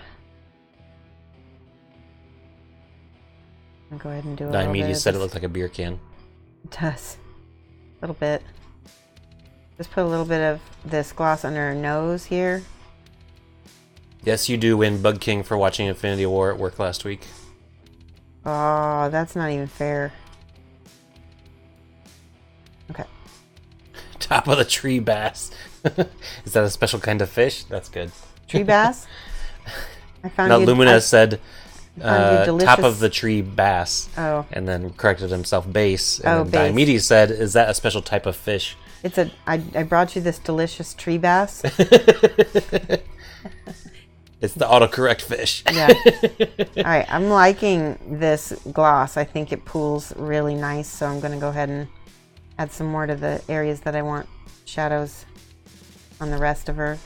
I'll go ahead and do a little bit. Diomedes said it looked like a beer can. It does. A little bit. Just put a little bit of this gloss under her nose here. Yes, you do win Bug King for watching Infinity War at work last week. Oh, that's not even fair. Okay. Top of the tree bass. Is that a special kind of fish? That's good. Tree bass? I found Now, you, Lumina said top delicious- of the tree bass. Oh. And then corrected himself base. And Oh, then base. Diomedes said, is that a special type of fish? It's a. I brought you this delicious tree bass. It's the autocorrect fish. Yeah. All right. I'm liking this gloss. I think it pools really nice. So I'm going to go ahead and add some more to the areas that I want shadows on the rest of her.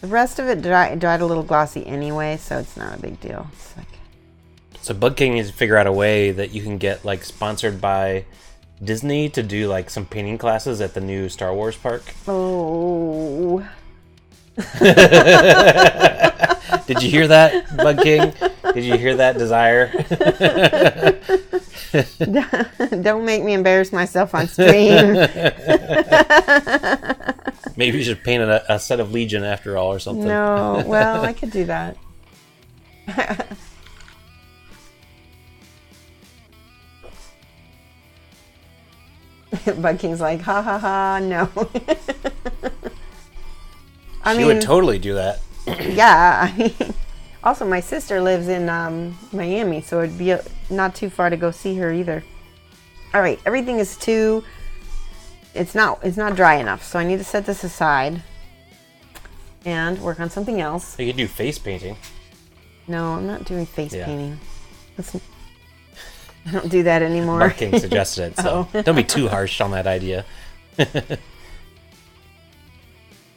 The rest of it dried a little glossy anyway, so it's not a big deal. It's like, So Bug King needs to figure out a way that you can get like sponsored by Disney to do like some painting classes at the new Star Wars park. oh. Did you hear that, Bug King? Did you hear that desire? Don't make me embarrass myself on stream. Maybe you should paint a set of Legion after all or something. No, well, I could do that. Bug King's like, ha ha ha, no. She would totally do that. Yeah. I mean, also, my sister lives in Miami, so it'd be not too far to go see her either. All right, everything is too. It's not dry enough, so I need to set this aside and work on something else. You could do face painting. No, I'm not doing face Yeah. painting. I don't do that anymore. Bug King suggested it, so Oh. don't be too harsh on that idea.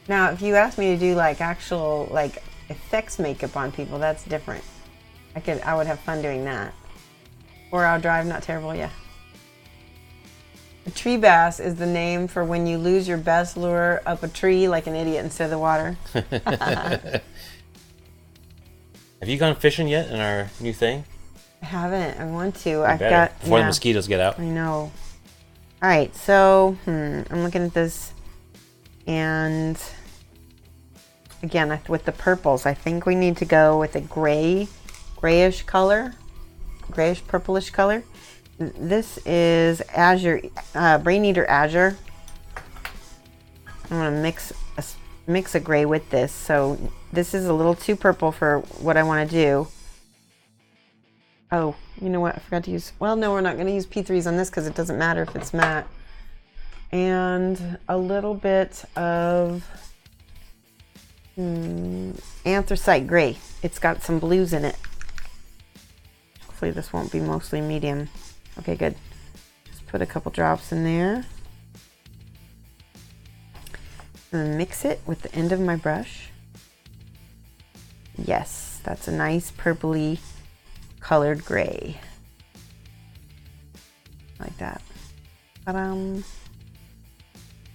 Now, if you ask me to do like actual like effects makeup on people, that's different. I would have fun doing that. Or I'll drive not terrible, yeah. A tree bass is the name for when you lose your best lure up a tree like an idiot instead of the water. Have you gone fishing yet in our new thing? I haven't. I want to. Before the mosquitoes get out. I know. All right, so I'm looking at this, and again with the purples, I think we need to go with a grayish color, grayish purplish color. This is Azure, Brain Eater Azure. I'm gonna mix a gray with this. So this is a little too purple for what I want to do. Oh, you know what? I forgot to use. Well, no, we're not going to use P3s on this because it doesn't matter if it's matte. And a little bit of anthracite gray. It's got some blues in it. Hopefully this won't be mostly medium. Okay, good. Just put a couple drops in there. And mix it with the end of my brush. Yes, that's a nice purpley colored gray. Like that. Oh,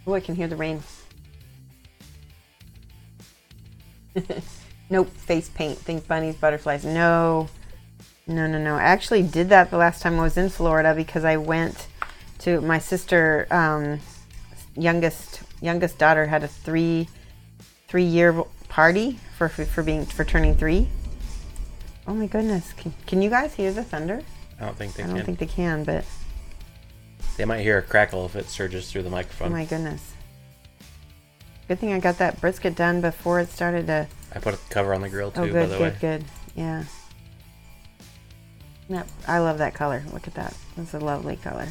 I can hear the rain. Nope, face paint. Think bunnies, butterflies. No. I actually did that the last time I was in Florida because I went to my sister, youngest daughter had a three-year party for turning 3. Oh my goodness! Can you guys hear the thunder? I don't think they I can. don't think they can, but They might hear a crackle if it surges through the oh microphone. my goodness! Good thing I got that brisket done before it started to. I put a cover on the grill too, Oh, by good, the good, way. good. Yeah. Yep, I love that color. Look at that. It's a lovely color.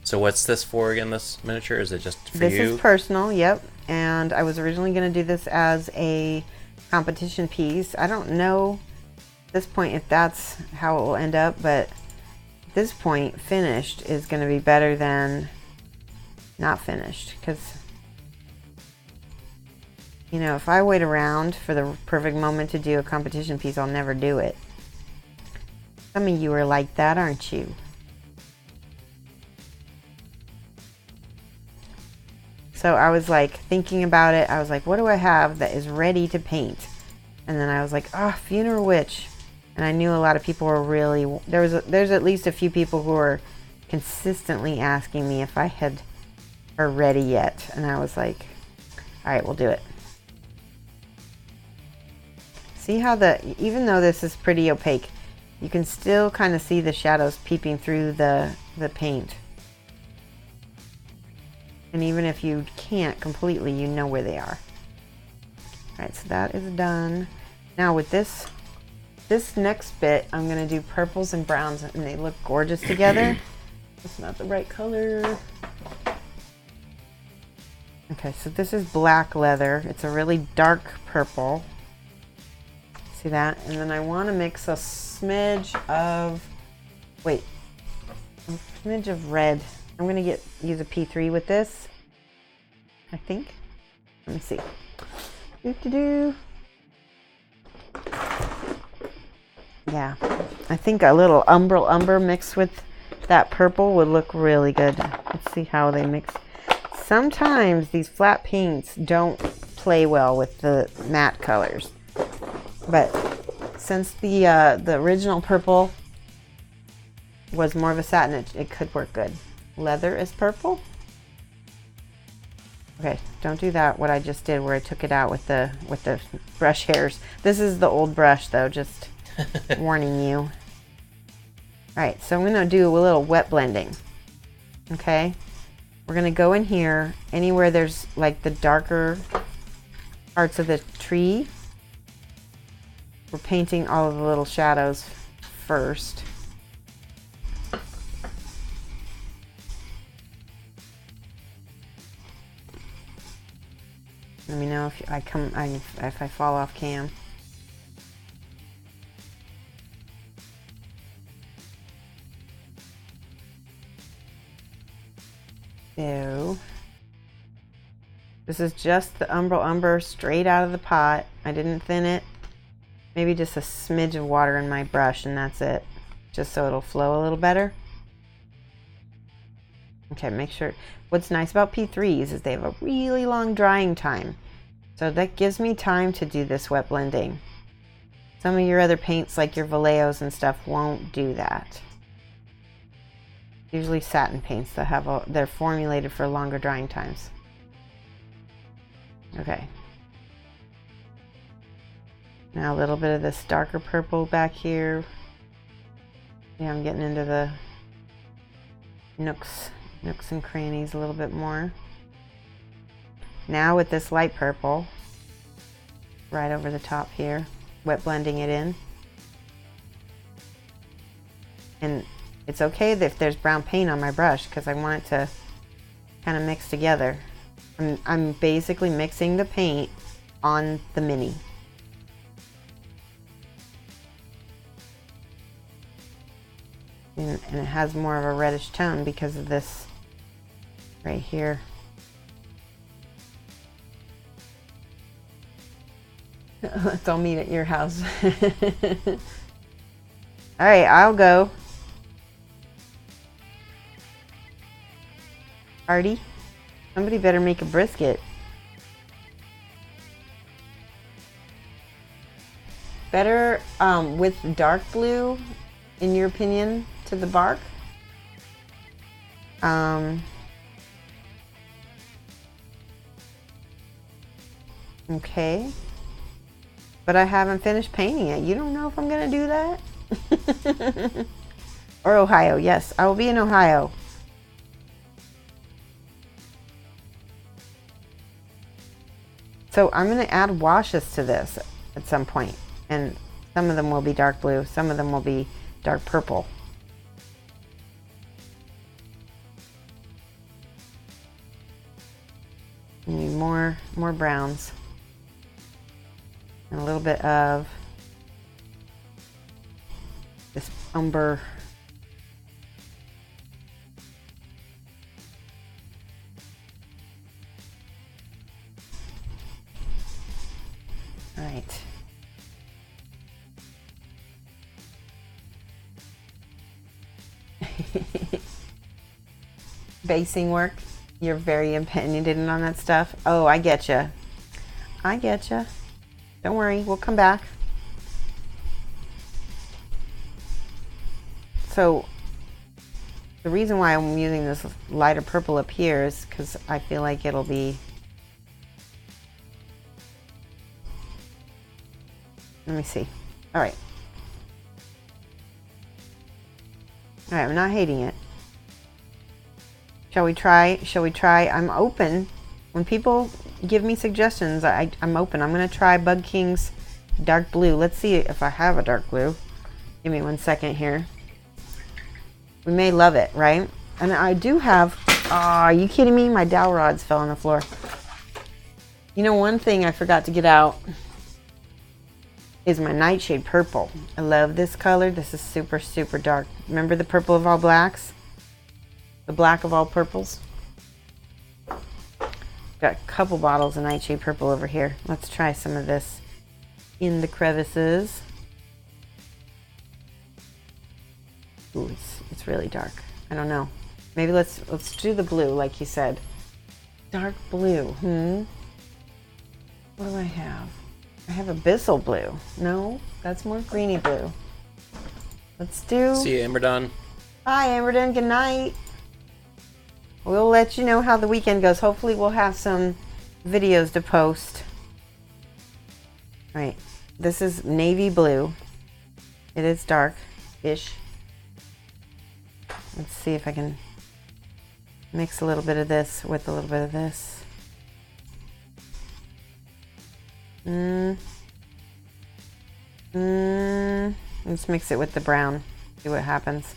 So what's this for again, this miniature? Is it just for This you? is personal, yep. And I was originally going to do this as a competition piece. I don't know at this point if that's how it will end up, but at this point, finished is going to be better than not finished, because you know, if I wait around for the perfect moment to do a competition piece, I'll never do it. Some of you are like that, aren't you? So I was like thinking about it. I was like, what do I have that is ready to paint? And then I was like, oh, Funeral Witch. And I knew a lot of people were really, there's at least a few people who were consistently asking me if I had her ready yet. And I was like, all right, we'll do it. See how even though this is pretty opaque, you can still kind of see the shadows peeping through the paint. And even if you can't completely, you know where they are. All right, so that is done. Now with this next bit, I'm gonna do purples and browns, and they look gorgeous together. It's not the right color. Okay, so this is black leather. It's a really dark purple. See that? And then I want to mix a smidge of, a smidge of red. I'm going to use a P3 with this, I think. Let me see. Yeah, I think a little umber mixed with that purple would look really good. Let's see how they mix. Sometimes these flat paints don't play well with the matte colors. But since the original purple was more of a satin, it could work good. Leather is purple. Okay, don't do that. What I just did, where I took it out with the brush hairs. This is the old brush, though. Just warning you. All right, so I'm gonna do a little wet blending. Okay, we're gonna go in here anywhere there's like the darker parts of the tree. We're painting all of the little shadows first. Let me know if I fall off cam. So this is just the umber straight out of the pot. I didn't thin it. Maybe just a smidge of water in my brush, and that's it. Just so it'll flow a little better. Okay, make sure. What's nice about P3s is they have a really long drying time. So that gives me time to do this wet blending. Some of your other paints, like your Valleos and stuff, won't do that. Usually satin paints that have they're formulated for longer drying times. Okay. Now a little bit of this darker purple back here. Yeah, I'm getting into the nooks and crannies a little bit more. Now with this light purple, right over the top here, wet blending it in. And it's okay if there's brown paint on my brush, because I want it to kind of mix together. I'm basically mixing the paint on the mini. And it has more of a reddish tone because of this right here. Let's all meet at your house. All right, I'll go. Party. Somebody better make a brisket. Better with dark blue, in your opinion, to the bark. Okay. But I haven't finished painting it. You don't know if I'm going to do that? Or Ohio. Yes, I will be in Ohio. So I'm going to add washes to this at some point. And some of them will be dark blue. Some of them will be dark purple. You need more browns. And a little bit of this umber. right. Basing work. You're very opinionated on that stuff. Oh, I get you. I get you. Don't worry, we'll come back. So the reason why I'm using this lighter purple up here is because I feel like it'll be... Let me see. All right. All right, I'm not hating it. Shall we try? Shall we try? I'm open. When people give me suggestions, I'm open. I'm going to try Bug King's dark blue. Let's see if I have a dark blue. Give me 1 second here. We may love it, right? And I do have... Oh, are you kidding me? My dowel rods fell on the floor. You know, one thing I forgot to get out is my Nightshade Purple. I love this color. This is super, super dark. Remember the purple of all blacks? The black of all purples? Got a couple bottles of Nightshade Purple over here. Let's try some of this in the crevices. Ooh, it's really dark. I don't know. Maybe let's do the blue like you said. Dark blue. What do I have? I have Abyssal blue. No, that's more greeny blue. Let's do... See you, Emberdon. Hi, Emberdon. Good night. We'll let you know how the weekend goes. Hopefully we'll have some videos to post. All right. This is navy blue. It is dark-ish. Let's see if I can mix a little bit of this with a little bit of this. Let's mix it with the brown. See what happens.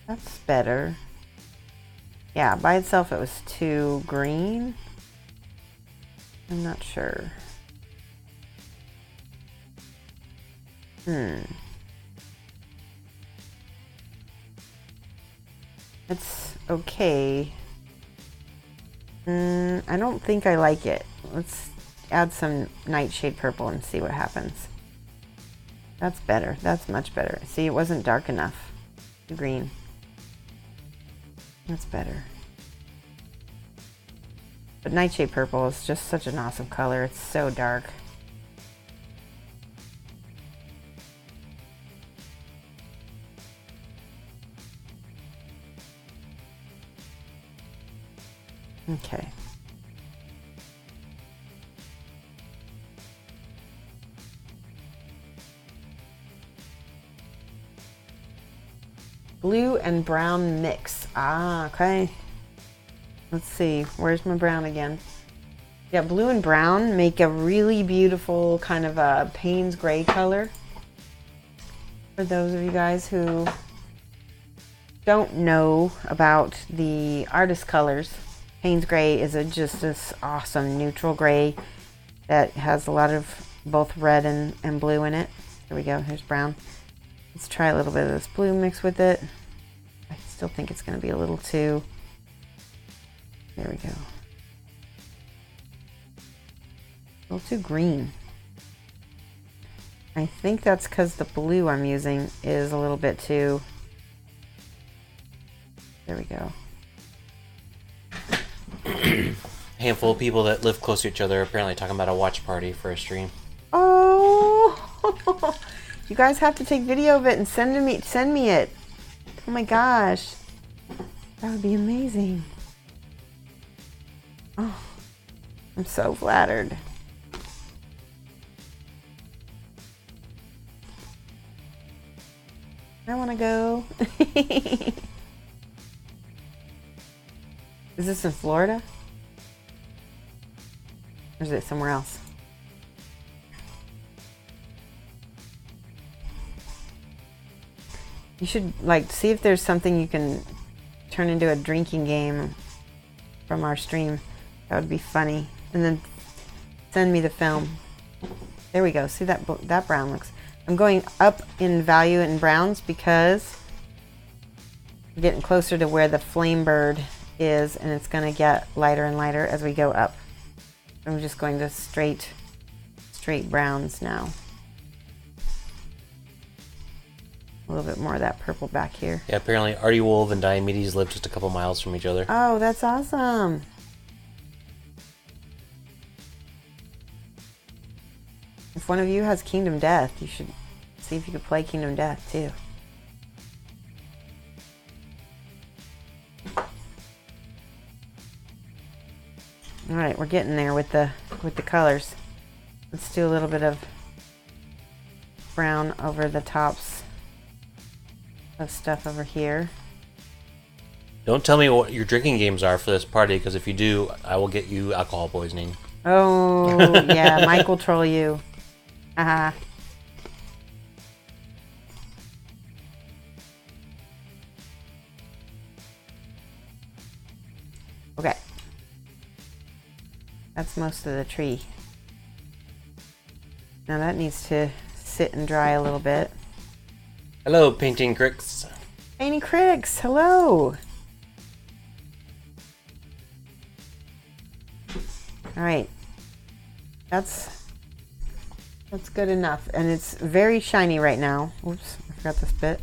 That's better. Yeah, by itself it was too green. I'm not sure. It's okay. I don't think I like it. Let's add some Nightshade Purple and see what happens. That's better. That's much better. See, it wasn't dark enough. Too green. That's better. But Nightshade Purple is just such an awesome color. It's so dark. Okay. Blue and brown mix. Ah, okay. Let's see. Where's my brown again? Yeah, blue and brown make a really beautiful kind of a Payne's gray color. For those of you guys who don't know about the artist colors, Payne's gray is just this awesome neutral gray that has a lot of both red and blue in it. There we go. Here's brown. Let's try a little bit of this blue mix with it. I still think it's going to be a little too... There we go. A little too green. I think that's because the blue I'm using is a little bit too... There we go. A handful of people that live close to each other are apparently talking about a watch party for a stream. Oh! You guys have to take video of it and send me it. Oh my gosh. That would be amazing. Oh, I'm so flattered. I want to go. Is this in Florida? Or is it somewhere else? You should like see if there's something you can turn into a drinking game from our stream. That would be funny. And then send me the film. There we go. See that brown looks. I'm going up in value in browns because we're getting closer to where the flame bird is, and it's going to get lighter and lighter as we go up. I'm just going to straight straight browns now. A little bit more of that purple back here. Yeah, apparently Artie Wolf and Diomedes live just a couple miles from each other. Oh, that's awesome. If one of you has Kingdom Death, you should see if you could play Kingdom Death too. All right, we're getting there with the colors. Let's do a little bit of brown over the tops of stuff over here. Don't tell me what your drinking games are for this party, because if you do, I will get you alcohol poisoning. Oh, yeah, Mike will troll you. Haha. Okay. That's most of the tree. Now that needs to sit and dry a little bit. Hello, painting cricks. Painting critics, hello. All right. That's good enough. And it's very shiny right now. Oops, I forgot this bit.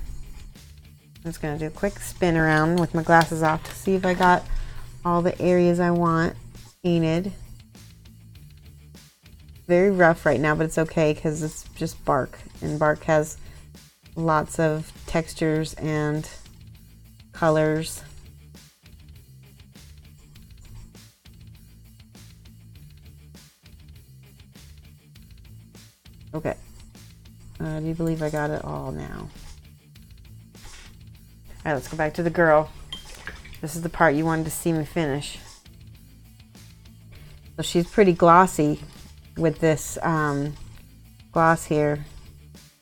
I'm just going to do a quick spin around with my glasses off to see if I got all the areas I want painted. Very rough right now, but it's okay because it's just bark. And bark has lots of textures and colors. Okay. Do you believe I got it all now? Alright, let's go back to the girl. This is the part you wanted to see me finish. So she's pretty glossy with this gloss here.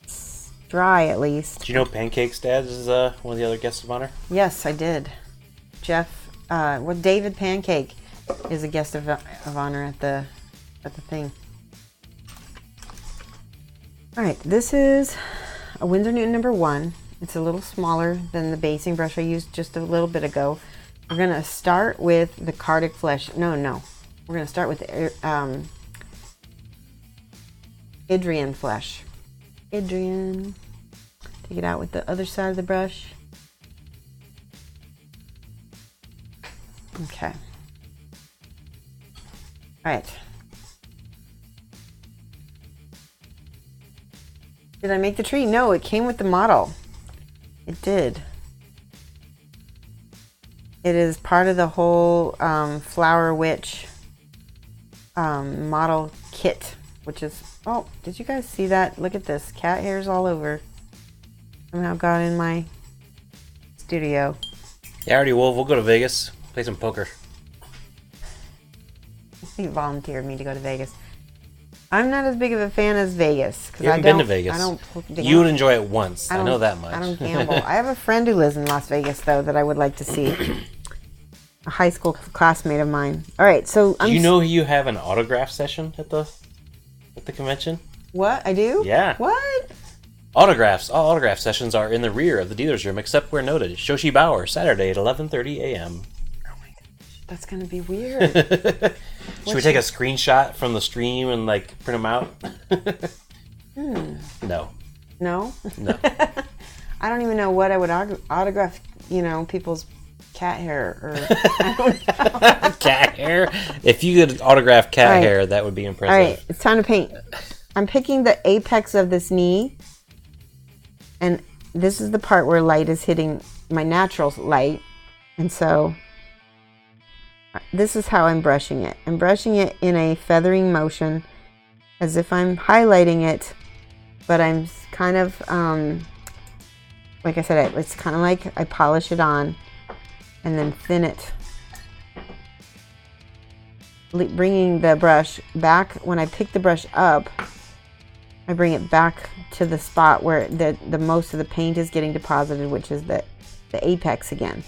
It's dry at least. Do you know Pancake's dad is one of the other guests of honor? Yes, I did. Jeff, David Pancake is a guest of honor at the thing. All right, this is a Winsor Newton number 1. It's a little smaller than the basing brush I used just a little bit ago. We're gonna start with the Cardic Flesh. No. We're gonna start with Idrian Flesh. Idrian. Take it out with the other side of the brush. Okay. All right. Did I make the tree? No, it came with the model. It did. It is part of the whole Flower Witch model kit, which is, oh, did you guys see that? Look at this, cat hairs all over. Somehow got in my studio. Yeah, Artie Wolf, we'll go to Vegas, play some poker. He volunteered me to go to Vegas. I'm not as big of a fan as Vegas. You haven't been to Vegas. You would enjoy it once. I know that much. I don't gamble. I have a friend who lives in Las Vegas, though, that I would like to see. A high school classmate of mine. All right, so do you know you have an autograph session at the convention? What? I do? Yeah. What? Autographs. All autograph sessions are in the rear of the dealer's room, except where noted. Shoshie Bauer, Saturday at 11:30 a.m. Oh my gosh, that's gonna be weird. Should we take a screenshot from the stream and like print them out? No. No? No. I don't even know what I would autograph, people's cat hair or I don't know. Cat hair? If you could autograph cat hair, that would be impressive. All right, it's time to paint. I'm picking the apex of this knee, and this is the part where light is hitting my natural light, and so this is how I'm brushing it. I'm brushing it in a feathering motion as if I'm highlighting it, but I'm kind of, like I said, it's kind of like I polish it on and then thin it. Bringing the brush back, when I pick the brush up, I bring it back to the spot where the most of the paint is getting deposited, which is the apex again.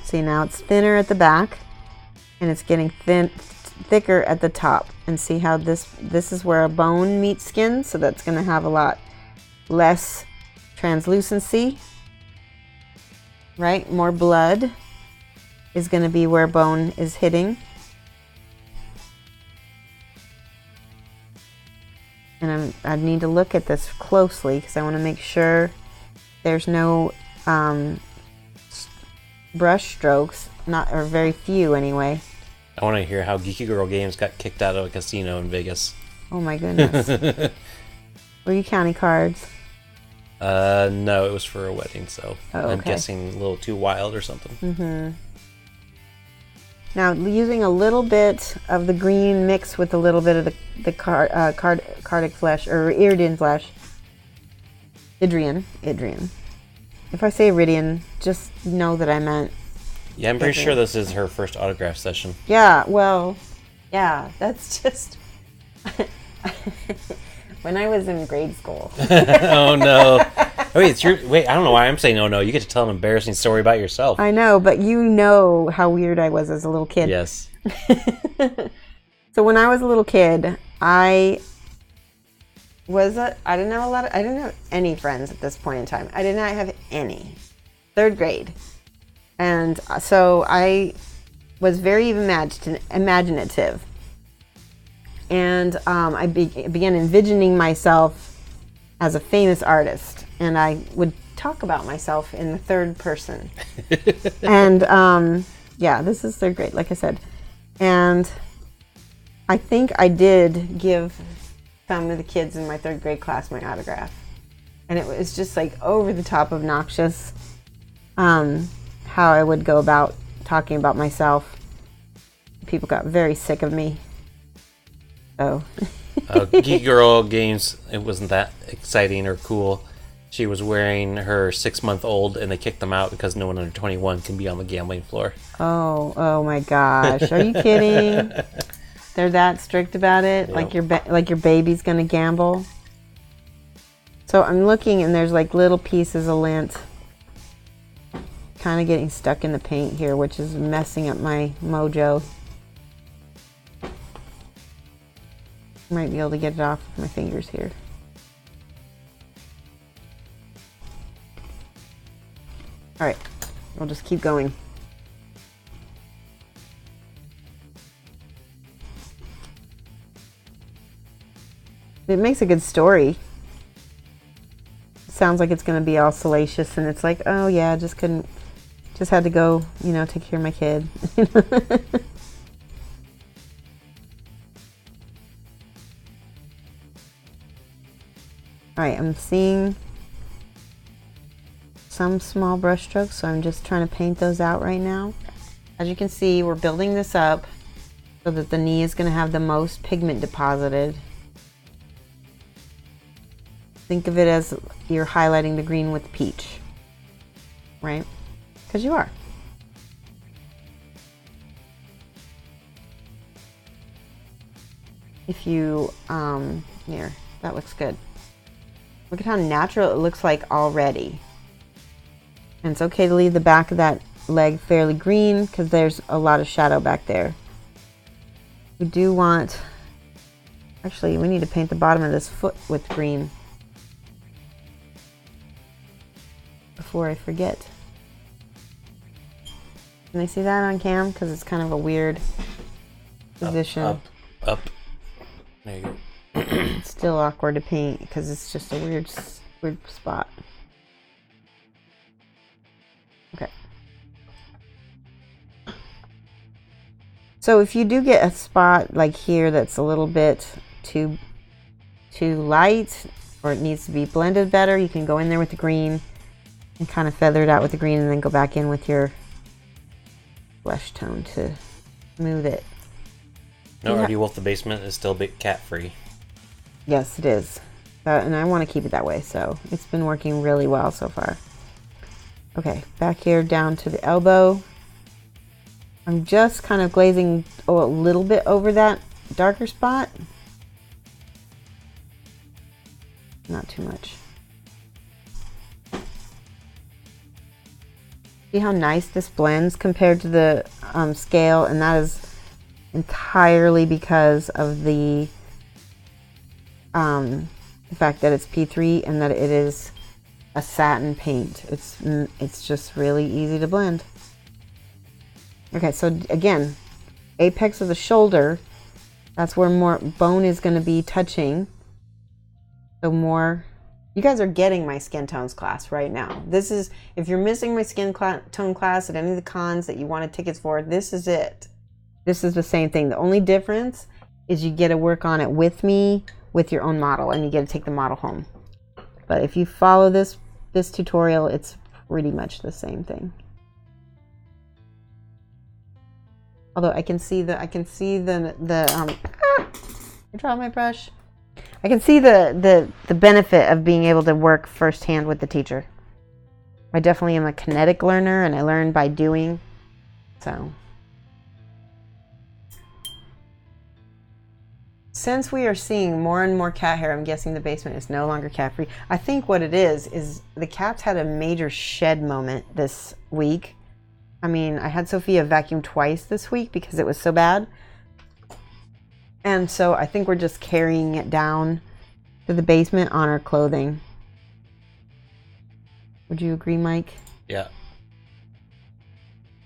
See, now it's thinner at the back and it's getting thicker at the top. And see how this is where a bone meets skin, so that's going to have a lot less translucency, right? More blood is going to be where bone is hitting. and I need to look at this closely because I want to make sure there's no brush strokes, or very few anyway. I want to hear how Geeky Girl Games got kicked out of a casino in Vegas. Oh my goodness. Were you counting cards? No, it was for a wedding, so I'm okay. guessing a little too wild or something. Mm-hmm. Now, using a little bit of the green mixed with a little bit of the cardic flesh, or Iridian flesh. Idrian. If I say Iridian, just know that I meant... Yeah, I'm pretty sure this is her first autograph session. Yeah, well, yeah, that's just... When I was in grade school. Oh, no. Wait, I don't know why I'm saying oh, no. You get to tell an embarrassing story about yourself. I know, but you know how weird I was as a little kid. Yes. So when I was a little kid, I didn't have any friends at this point in time. I did not have any. 3rd grade. And so I was very imaginative. And I began envisioning myself as a famous artist. And I would talk about myself in the 3rd person. And yeah, this is 3rd grade, like I said. And I think I did give some of the kids in my 3rd grade class my autograph. And it was just like over the top obnoxious how I would go about talking about myself. People got very sick of me. So. Geek Girl Games, it wasn't that exciting or cool. She was wearing her 6-month-old, and they kicked them out because no one under 21 can be on the gambling floor. Oh my gosh! Are you kidding? They're that strict about it? Yep. Like your baby's gonna gamble? So I'm looking, and there's like little pieces of lint, kind of getting stuck in the paint here, which is messing up my mojo. Might be able to get it off with my fingers here. All right, we'll just keep going. It makes a good story. Sounds like it's going to be all salacious, and it's like, oh yeah, just had to go, take care of my kid. All right, I'm seeing some small brush strokes, so I'm just trying to paint those out right now. As you can see, we're building this up so that the knee is going to have the most pigment deposited. Think of it as you're highlighting the green with peach, right? Because you are. If you, here, that looks good. Look at how natural it looks like already. And it's okay to leave the back of that leg fairly green because there's a lot of shadow back there. We do want, actually, we need to paint the bottom of this foot with green before I forget. Can they see that on cam? Because it's kind of a weird position. Up. There you go. It's still awkward to paint because it's just a weird spot. Okay. So if you do get a spot like here that's a little bit too light, or it needs to be blended better, you can go in there with the green and kind of feather it out with the green, and then go back in with your flesh tone to smooth it. No, Artie Wolf the Basement is still big cat free. Yes, it is. And I want to keep it that way, so it's been working really well so far. Okay, back here down to the elbow. I'm just kind of glazing a little bit over that darker spot. Not too much. See how nice this blends compared to the scale, and that is entirely because of the fact that it's P3 and that it is a satin paint. It's just really easy to blend. Okay, so again, apex of the shoulder, that's where more bone is going to be touching. So more, you guys are getting my skin tones class right now. This is, if you're missing my skin tone class at any of the cons that you wanted tickets for, this is it. This is the same thing. The only difference is you get to work on it with me with your own model, and you get to take the model home. But if you follow this tutorial, it's pretty much the same thing. Although I can see I dropped my brush. I can see the benefit of being able to work firsthand with the teacher. I definitely am a kinetic learner, and I learn by doing. So, since we are seeing more and more cat hair, I'm guessing the basement is no longer cat free. I think what it is the cats had a major shed moment this week. I mean, I had Sophia vacuum twice this week because it was so bad. And so I think we're just carrying it down to the basement on our clothing. Would you agree, Mike? Yeah.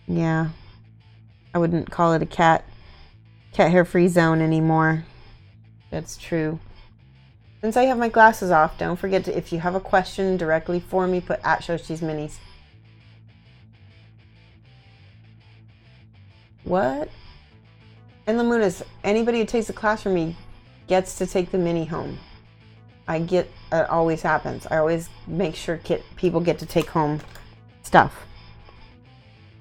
Yeah. I wouldn't call it a cat hair free zone anymore. That's true. Since I have my glasses off, don't forget to, if you have a question directly for me, put at Shoshie's Minis. What? And Lamunas, anybody who takes a class from me gets to take the mini home. It always happens. I always make sure people get to take home stuff.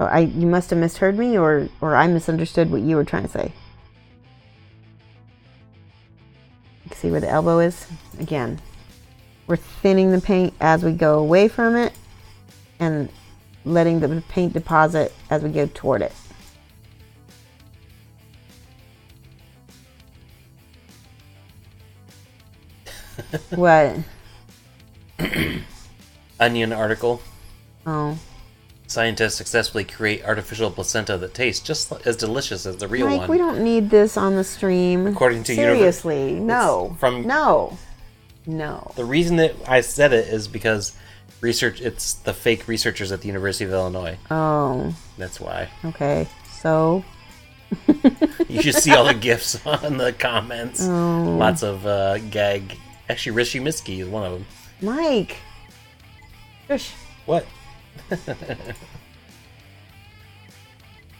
Oh, you must have misheard me, or I misunderstood what you were trying to say. You can see where the elbow is? Again, we're thinning the paint as we go away from it and letting the paint deposit as we go toward it. What? Onion article. Oh. Scientists successfully create artificial placenta that tastes just as delicious as the real Mike, one. we don't need this on the stream. According to seriously, no. No. The reason that I said it is because it's the fake researchers at the University of Illinois. Oh. That's why. Okay. So you should see all the gifs on the comments. Oh. Lots of gag. Actually, Rishi Miski is one of them. Mike. Shush. What?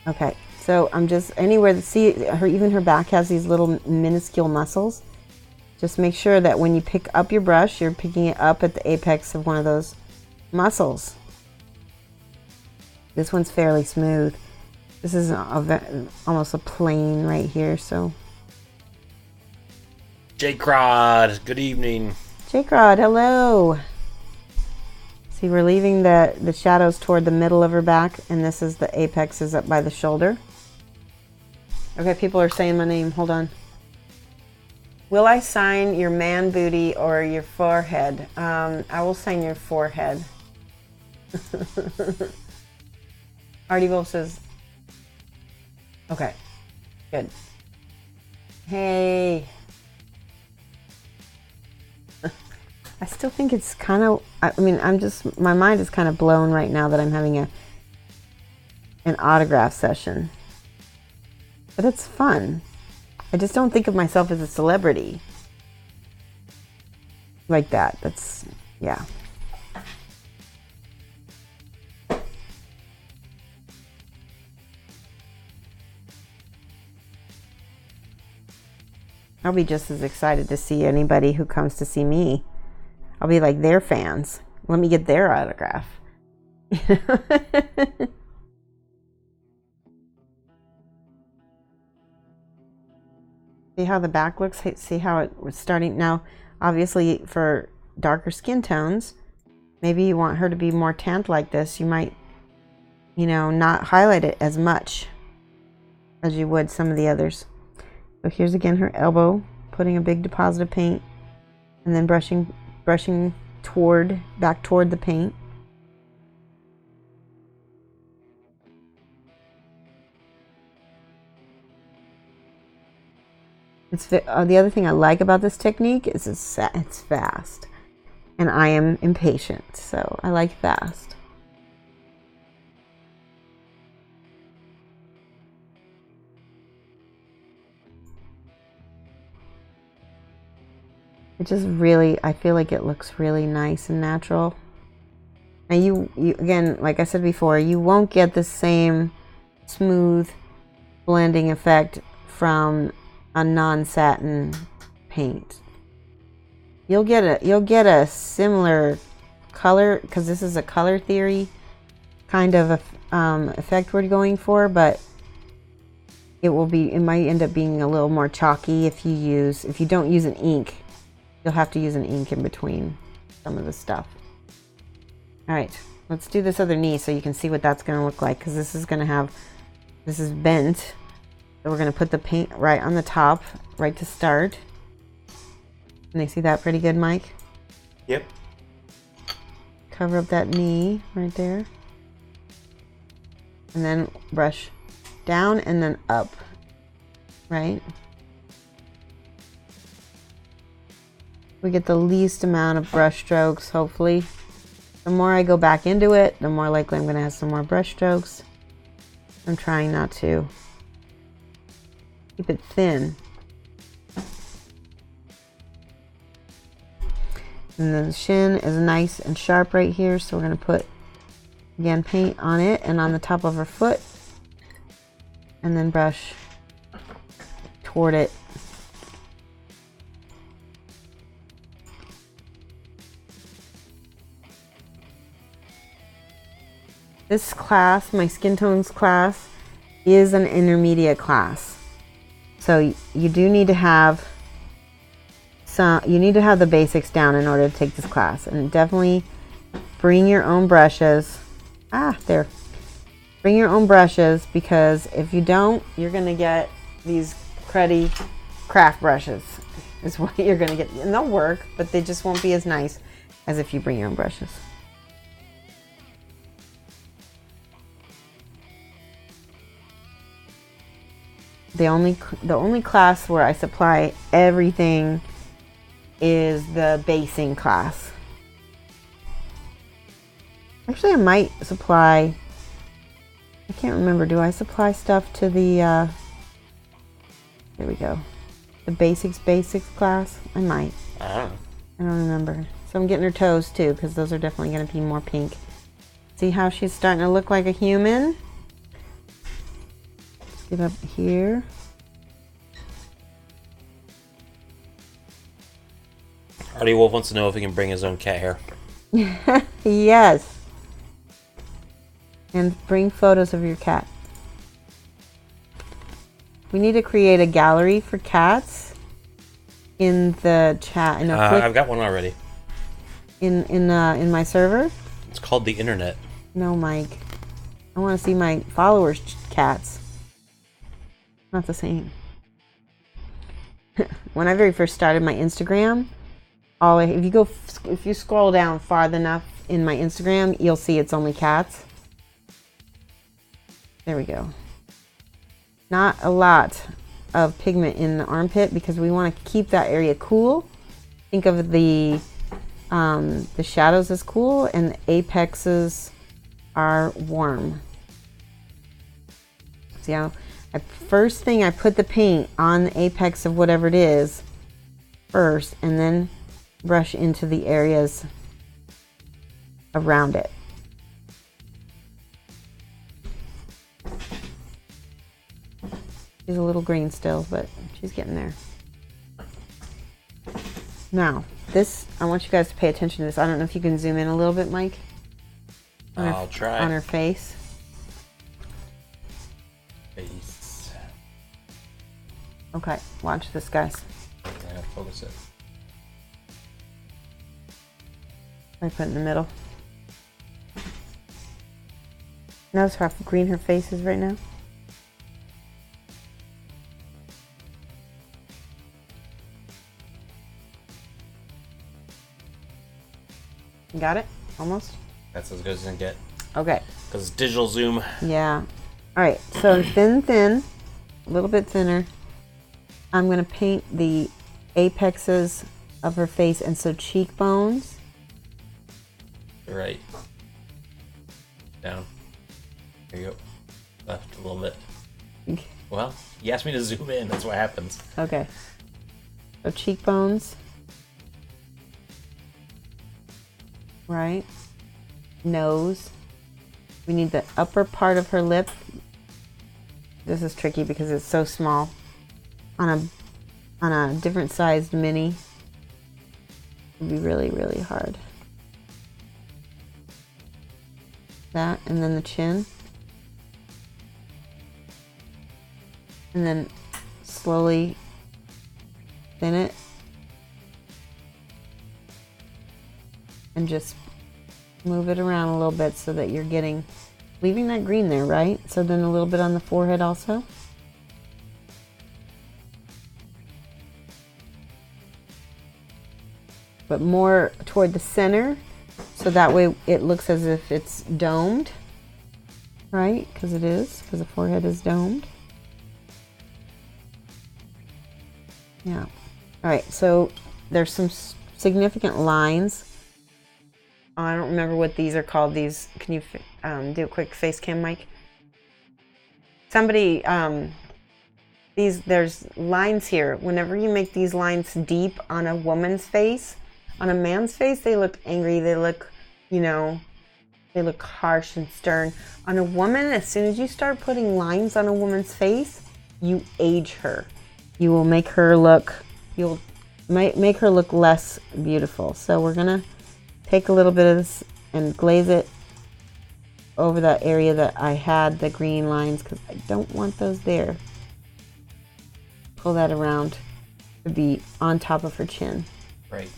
Okay, so I'm just anywhere that even her back has these little minuscule muscles. Just make sure that when you pick up your brush, you're picking it up at the apex of one of those muscles. This one's fairly smooth. This is almost a plane right here, so. Jake Rod, good evening. Jake Rod, hello. See, we're leaving the shadows toward the middle of her back, and this is the apex is up by the shoulder. Okay, people are saying my name. Hold on. Will I sign your man booty or your forehead? I will sign your forehead. Artie Wolf says, okay, good. Hey. I still think it's kind of, my mind is kind of blown right now that I'm having an autograph session. But it's fun. I just don't think of myself as a celebrity. Like that. That's, yeah. I'll be just as excited to see anybody who comes to see me. I'll be like their fans. Let me get their autograph. See how the back looks? See how it was starting? Now, obviously, for darker skin tones, maybe you want her to be more tanned like this. You might, not highlight it as much as you would some of the others. So here's again her elbow, putting a big deposit of paint, and then brushing back toward the paint. The other thing I like about this technique is it's fast, and I am impatient, so I like fast. It just really, I feel like it looks really nice and natural. Now you again, like I said before, you won't get the same smooth blending effect from a non-satin paint. You'll get a similar color, because this is a color theory kind of effect we're going for, but it might end up being a little more chalky if you don't use an ink. You'll have to use an ink in between some of the stuff. All right, let's do this other knee so you can see what that's going to look like, because this is bent. So we're going to put the paint right on the top, right to start. Can they see that pretty good, Mike? Yep. Cover up that knee right there. And then brush down and then up, right? We get the least amount of brush strokes, hopefully. The more I go back into it, the more likely I'm going to have some more brush strokes. I'm trying not to keep it thin. And the shin is nice and sharp right here, so we're going to put, again, paint on it and on the top of her foot. And then brush toward it. This class, my skin tones class, is an intermediate class. So you do need to have the basics down in order to take this class. And definitely bring your own brushes. Bring your own brushes, because if you don't, you're going to get these cruddy craft brushes is what you're going to get. And they'll work, but they just won't be as nice as if you bring your own brushes. The only class where I supply everything is the basing class. Actually, I might supply, I can't remember, do I supply stuff to the, there we go, the basics class? I might. I don't remember. So I'm getting her toes too, because those are definitely going to be more pink. See how she's starting to look like a human? Get up here. Artie Wolf wants to know if he can bring his own cat hair. Yes. And bring photos of your cat. We need to create a gallery for cats in the chat. I've got one already. In my server. It's called the internet. No, Mike. I want to see my followers' cats. Not the same. When I very first started my Instagram, if you scroll down far enough in my Instagram, you'll see it's only cats. There we go. Not a lot of pigment in the armpit, because we want to keep that area cool. Think of the shadows as cool and the apexes are warm. See how first thing I put the paint on the apex of whatever it is first, and then brush into the areas around it. She's a little green still, but she's getting there. Now, this, I want you guys to pay attention to this. I don't know if you can zoom in a little bit, Mike. I'll try. On her face. Face. Okay, watch this, guys. Yeah, focus it. I put it in the middle. Notice how green her face is right now. Got it? Almost? That's as good as it can get. Okay. Because it's digital zoom. Yeah. Alright, so thin, a little bit thinner. I'm going to paint the apexes of her face, and so cheekbones. Right. Down. There you go. Left a little bit. Okay. Well, you asked me to zoom in. That's what happens. Okay. So cheekbones. right? Nose. We need the upper part of her lip. This is tricky because it's so small. On a different sized mini, it'd be really, really hard. That, and then the chin. And then slowly thin it. And just move it around a little bit so that you're leaving that green there, right? So then a little bit on the forehead also. But more toward the center, so that way it looks as if it's domed, right? Because it is, because the forehead is domed. Yeah. All right, so there's some significant lines. I don't remember what these are called. These, can you do a quick face cam, Mike? Somebody, there's lines here. Whenever you make these lines deep on a woman's face, on a man's face, they look angry. They look, they look harsh and stern. On a woman, as soon as you start putting lines on a woman's face, you age her. You will make her look, make her look less beautiful. So we're gonna take a little bit of this and glaze it over that area that I had the green lines, because I don't want those there. Pull that around to be on top of her chin. Right.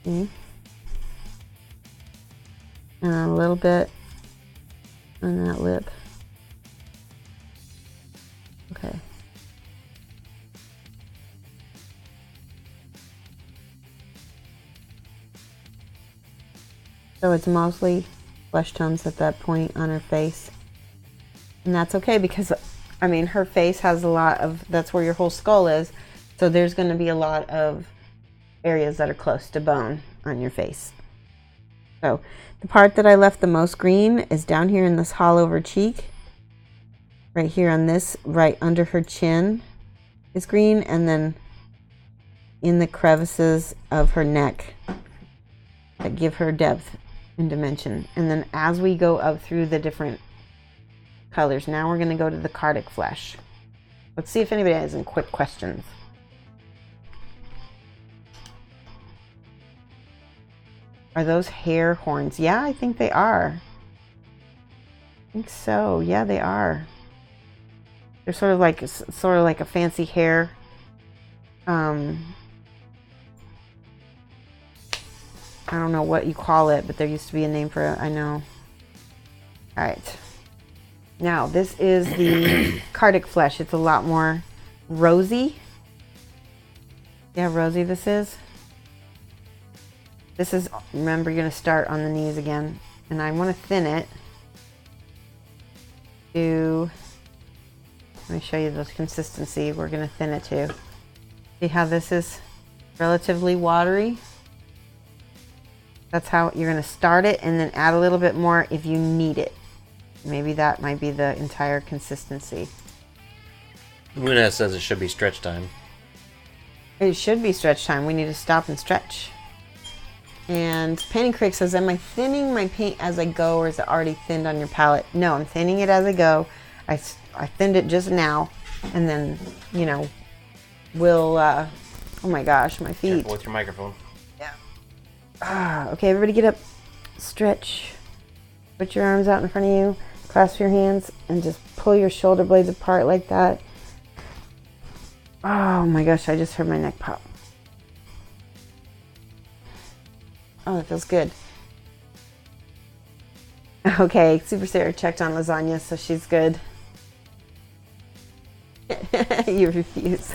See? And a little bit on that lip. Okay. So it's mostly flesh tones at that point on her face. And that's okay because, I mean, her face has a lot of, that's where your whole skull is. So there's going to be a lot of areas that are close to bone on your face. So the part that I left the most green is down here in this hollow of her cheek. Right here on this, right under her chin is green. And then in the crevices of her neck that give her depth and dimension. And then as we go up through the different colors, now we're going to go to the cardiac flesh. Let's see if anybody has any quick questions. Are those hair horns? Yeah, I think they are. I think so. Yeah, they are. They're sort of like a fancy hair. I don't know what you call it, but there used to be a name for it. I know. All right. Now, this is the cardiac flesh. It's a lot more rosy. Yeah, rosy this is. This is, remember, you're going to start on the knees again. And I want to thin it to, let me show you the consistency. We're going to thin it to. See how this is relatively watery? That's how you're going to start it, and then add a little bit more if you need it. Maybe that might be the entire consistency. Luna says it should be stretch time. It should be stretch time. We need to stop and stretch. And Painting Crick says, am I thinning my paint as I go, or is it already thinned on your palette? No, I'm thinning it as I go. I thinned it just now, and then, we'll, oh my gosh, my feet. Careful with your microphone. Yeah. Okay, everybody get up, stretch. Put your arms out in front of you, clasp your hands, and just pull your shoulder blades apart like that. Oh my gosh, I just heard my neck pop. Oh, that feels good. Okay, Super Sarah checked on lasagna, so she's good. You refuse.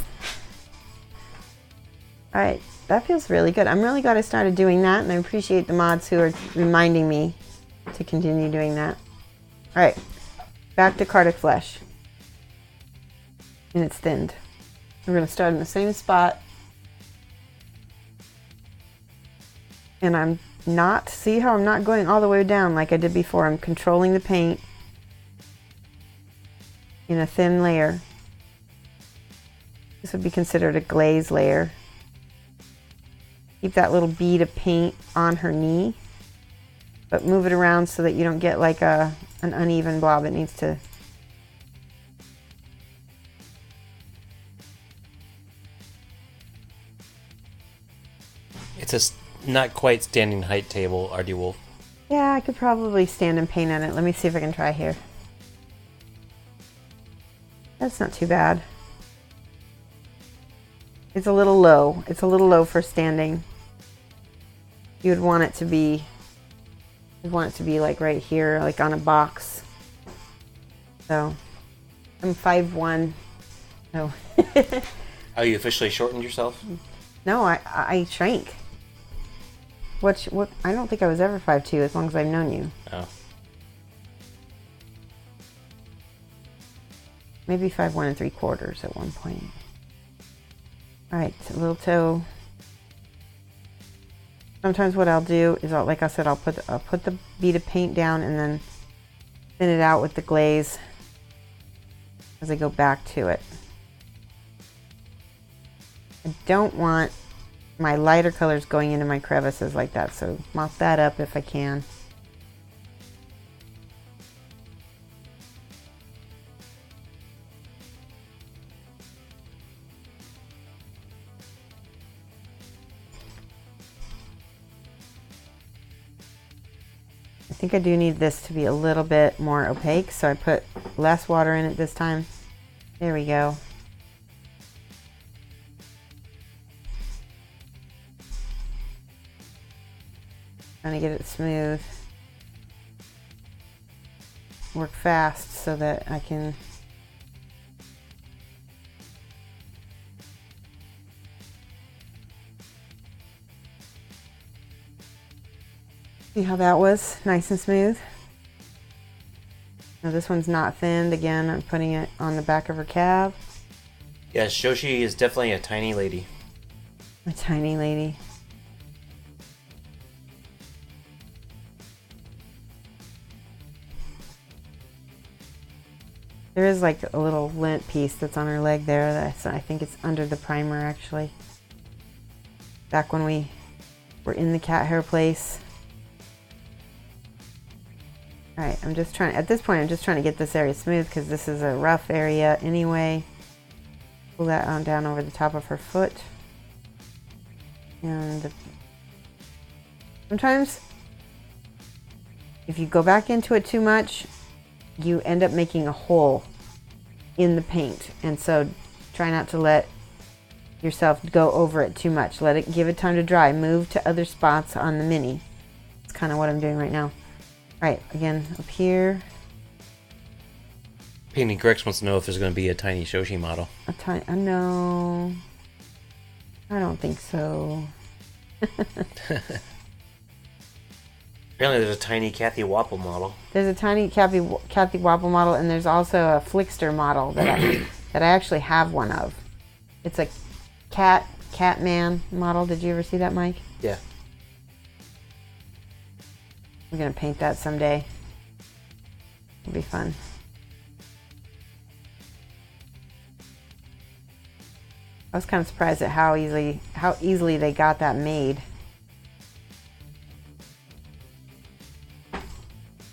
All right, that feels really good. I'm really glad I started doing that, and I appreciate the mods who are reminding me to continue doing that. All right, back to cardiac flesh. And it's thinned. We're going to start in the same spot. And I'm not, see how I'm not going all the way down like I did before. I'm controlling the paint in a thin layer. This would be considered a glaze layer. Keep that little bead of paint on her knee, but move it around so that you don't get like an uneven blob. It needs to. It's a not quite standing height table, RD Wolf. Yeah, I could probably stand and paint on it. Let me see if I can try here. That's not too bad. It's a little low. It's a little low for standing. You would want it to be, like right here, like on a box. So, I'm 5'1". So. Oh, you officially shortened yourself? No, I shrank. What? I don't think I was ever 5'2", as long as I've known you. Oh. Maybe 5'1 3/4 at one point. All right, little toe. Sometimes what I'll do is, like I said, I'll put the bead of paint down and then thin it out with the glaze as I go back to it. I don't want my lighter colors going into my crevices like that, so mop that up if I can. I think I do need this to be a little bit more opaque, so I put less water in it this time. There we go. Trying to get it smooth. Work fast so that I can see how that was, nice and smooth. Now this one's not thinned. Again, I'm putting it on the back of her cab. Yes, Shoshie is definitely a tiny lady. A tiny lady. There is like a little lint piece that's on her leg there. I think it's under the primer actually. Back when we were in the cat hair place. Alright, I'm just trying, at this point I'm just trying to get this area smooth because this is a rough area anyway. Pull that on down over the top of her foot. And sometimes if you go back into it too much, you end up making a hole in the paint, and so try not to let yourself go over it too much. Let it, give it time to dry. Move to other spots on the mini. That's kind of what I'm doing right now. All right, again up here. Painting Grex wants to know if there's going to be a tiny Shoshie model. A tiny, no, I don't think so. Apparently there's a tiny Kathy Wapple model. There's a tiny Kathy Wapple model, and there's also a Flickster model that I actually have one of. It's a Catman model. Did you ever see that, Mike? Yeah. We're gonna paint that someday. It'll be fun. I was kind of surprised at how easily they got that made.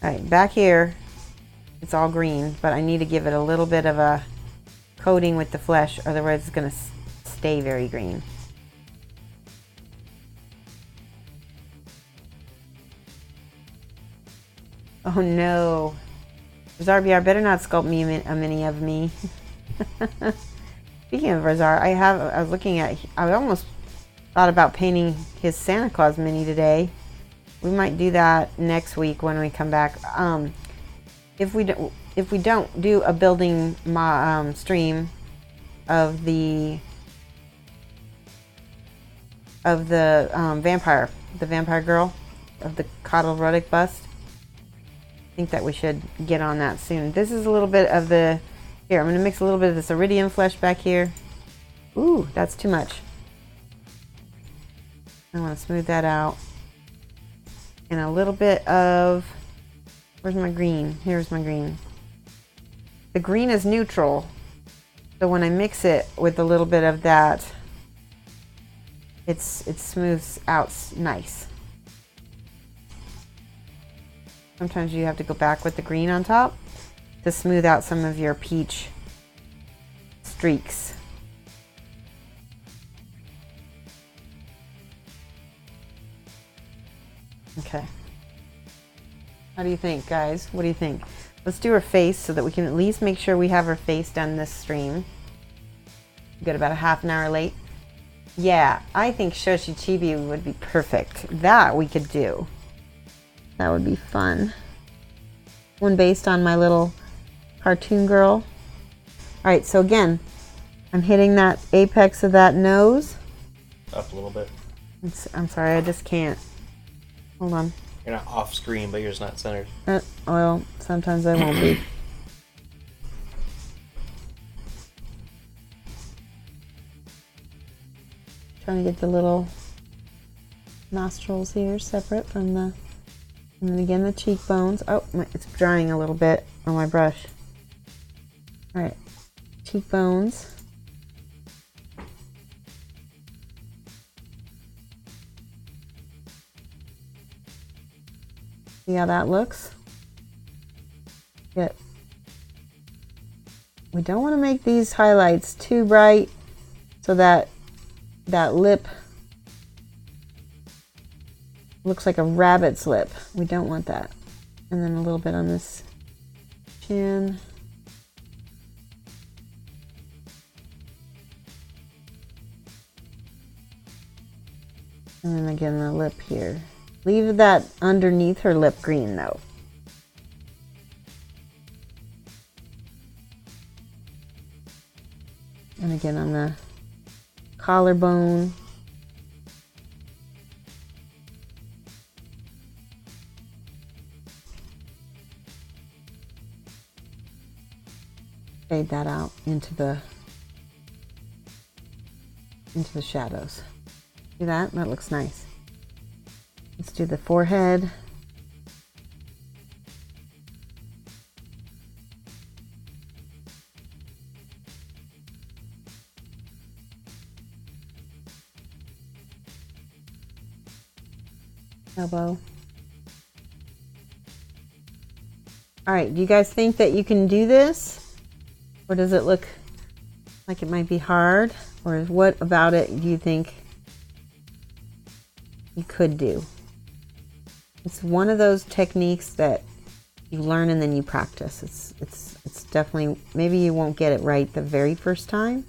Alright, back here, it's all green, but I need to give it a little bit of a coating with the flesh, otherwise it's going to stay very green. Oh no. RBR, better not sculpt me a mini of me. Speaking of Razar, I almost thought about painting his Santa Claus mini today. We might do that next week when we come back. If we don't do a building stream of the vampire girl, of the Coddle Ruddick bust, I think that we should get on that soon. This is a little bit of the, here, I'm going to mix a little bit of this iridium flesh back here. Ooh, that's too much. I want to smooth that out. And a little bit of, where's my green? Here's my green. The green is neutral, So when I mix it with a little bit of that, it smooths out nice. Sometimes you have to go back with the green on top to smooth out some of your peach streaks. Okay. How do you think, guys? What do you think? Let's do her face so that we can at least make sure we have her face done this stream. We got about a half an hour late. Yeah, I think Shoshie Chibi would be perfect. That we could do. That would be fun. One based on my little cartoon girl. Alright, so again, I'm hitting that apex of that nose. Up a little bit. I'm sorry, I just can't. Hold on. You're not off screen, but you're just not centered. Well, sometimes I won't be. Trying to get the little nostrils here separate from the, and then again the cheekbones. Oh, it's drying a little bit on my brush. All right, cheekbones. See how that looks? Good. We don't want to make these highlights too bright so that that lip looks like a rabbit's lip. We don't want that. And then a little bit on this chin. And then again the lip here. Leave that underneath her lip green though. And again on the collarbone. Fade that out into the shadows. See that? That looks nice. Let's do the forehead. Elbow. All right, do you guys think that you can do this? Or does it look like it might be hard? Or what about it do you think you could do? It's one of those techniques that you learn and then you practice. It's definitely, maybe you won't get it right the very first time,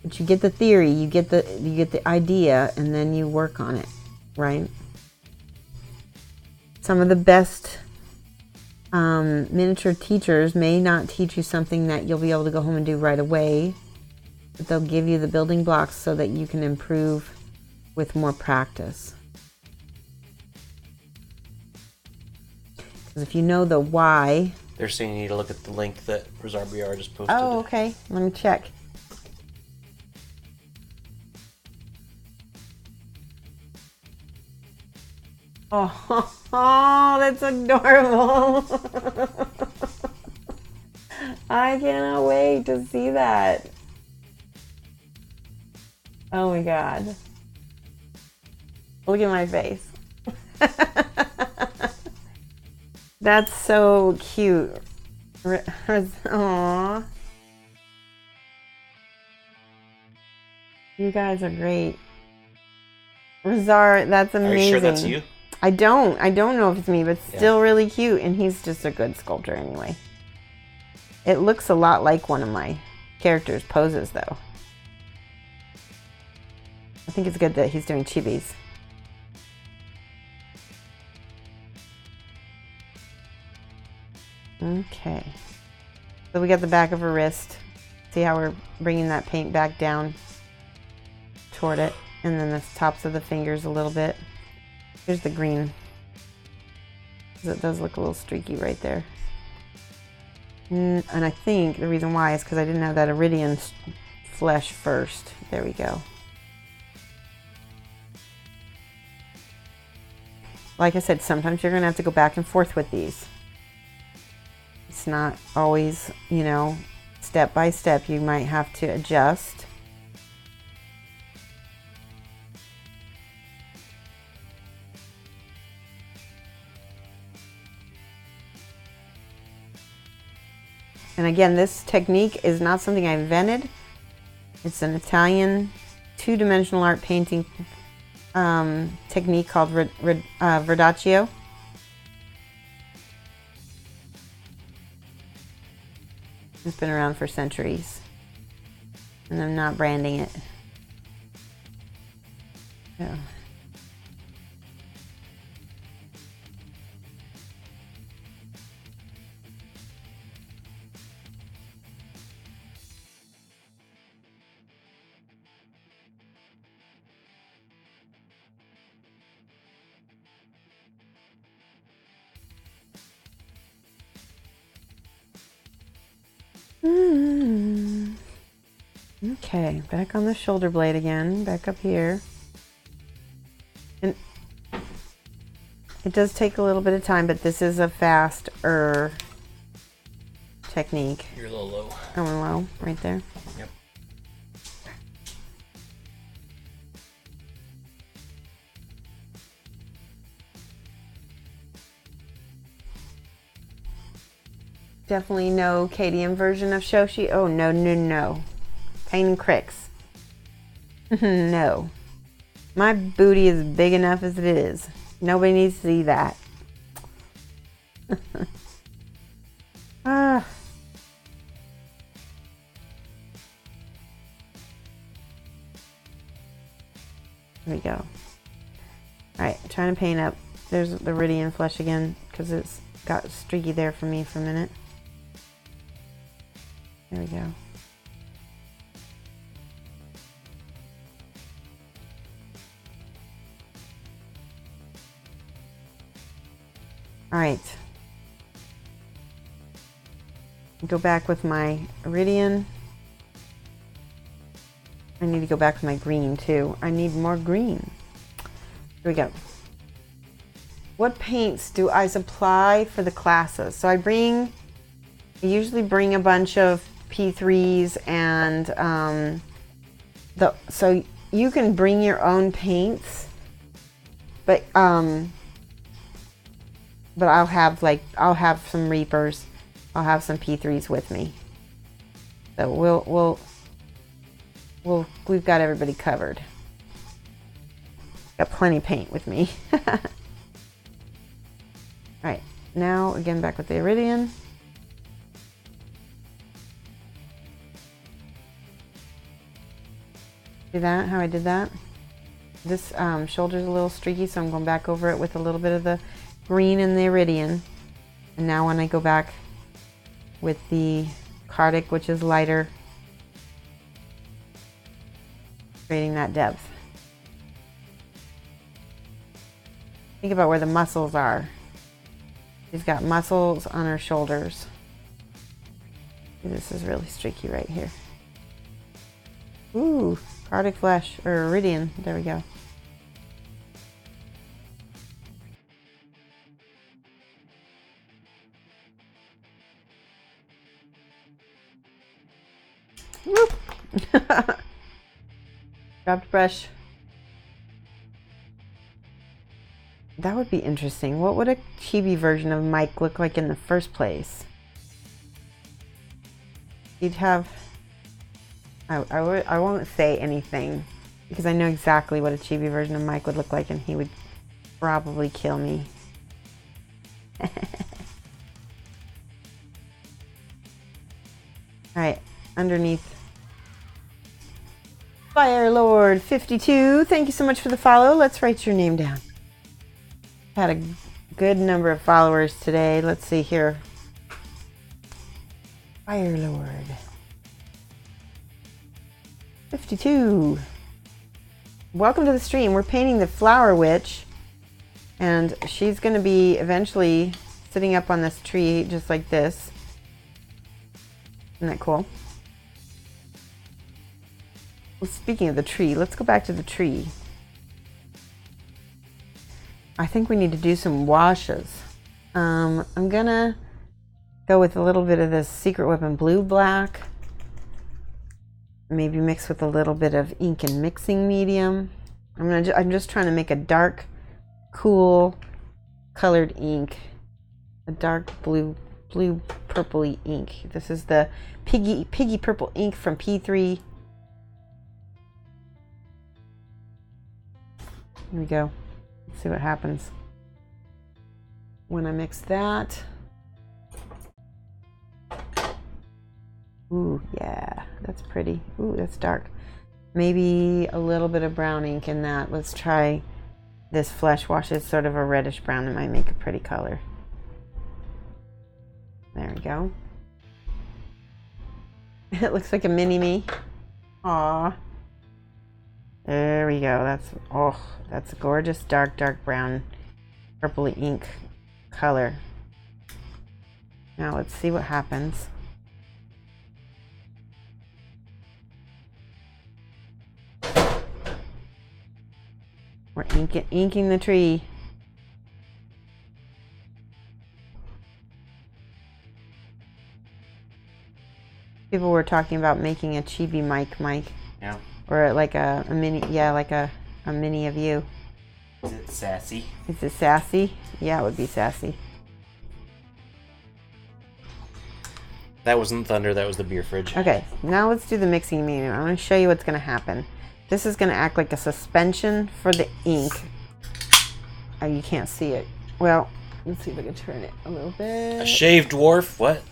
but you get the theory, you get the idea, and then you work on it, right? Some of the best miniature teachers may not teach you something that you'll be able to go home and do right away, but they'll give you the building blocks so that you can improve with more practice. Because if you know the why... They're saying you need to look at the link that Rosar BR just posted. Oh, okay. Let me check. Oh, that's adorable. I cannot wait to see that. Oh my God. Look at my face. That's so cute. Aww. You guys are great. Rosar, that's amazing. Are you sure that's you? I don't know if it's me, but still really cute. And he's just a good sculptor anyway. It looks a lot like one of my characters' poses though. I think it's good that he's doing chibis. Okay. So we got the back of her wrist. See how we're bringing that paint back down toward it. And then the tops of the fingers a little bit. Here's the green. It does look a little streaky right there. And I think the reason why is because I didn't have that iridium flesh first. There we go. Like I said, sometimes you're going to have to go back and forth with these. It's not always, you know, it's step by step you might have to adjust. And again, this technique is not something I invented. It's an Italian two-dimensional art painting technique called Verdaccio. It's been around for centuries, and I'm not branding it. So. Okay, back on the shoulder blade again, back up here. And it does take a little bit of time, but this is a faster technique. You're a little low. I went low, right there. Yep. Definitely no KDM version of Shoshie. Oh, no, no, no. Pain and cricks. No. My booty is big enough as it is. Nobody needs to see that. Ah. There we go. Alright, trying to paint up. There's the Iridian flesh again, because it's got streaky there for me for a minute. There we go. All right. Go back with my Iridian. I need to go back with my green too. I need more green. Here we go. What paints do I supply for the classes? So I usually bring a bunch of P3s and so you can bring your own paints, but I'll have some Reapers, I'll have some P3s with me. So we've got everybody covered. Got plenty of paint with me. All right, now again back with the Iridian. See that, how I did that? This shoulder's a little streaky, so I'm going back over it with a little bit of the green in the Iridian. And now when I go back with the Cardic, which is lighter, creating that depth. Think about where the muscles are. She's got muscles on her shoulders. This is really streaky right here. Ooh, Cardic flesh, or Iridian. There we go. Whoop. Dropped brush. That would be interesting. What would a chibi version of Mike look like in the first place? He'd have... I won't say anything because I know exactly what a chibi version of Mike would look like, and he would probably kill me. Alright, underneath. Fire Lord 52, thank you so much for the follow. Let's write your name down. Had a good number of followers today. Let's see here. Fire Lord 52. Welcome to the stream. We're painting the Flower Witch, and she's going to be eventually sitting up on this tree just like this. Isn't that cool? Well, speaking of the tree, let's go back to the tree. I think we need to do some washes. I'm gonna go with a little bit of this Secret Weapon Blue Black maybe mix with a little bit of ink and mixing medium. I'm just trying to make a dark, cool, colored ink, a dark blue purpley ink. This is the piggy purple ink from P3. Here we go. Let's see what happens when I mix that. Ooh, yeah, that's pretty. Ooh, that's dark. Maybe a little bit of brown ink in that. Let's try this Flesh Wash. It's sort of a reddish brown. It might make a pretty color. There we go. It looks like a mini me. Aww. There we go. That's a gorgeous dark brown purpley ink color. Now let's see what happens. We're inking the tree. People were talking about making a chibi mic. Yeah. Or like a mini, yeah, like a mini of you. Is it sassy? Is it sassy? Yeah, it would be sassy. That wasn't thunder, that was the beer fridge. Okay, now let's do the mixing medium. I'm going to show you what's going to happen. This is going to act like a suspension for the ink. Oh, you can't see it. Well, let's see if I can turn it a little bit. A shaved dwarf? What?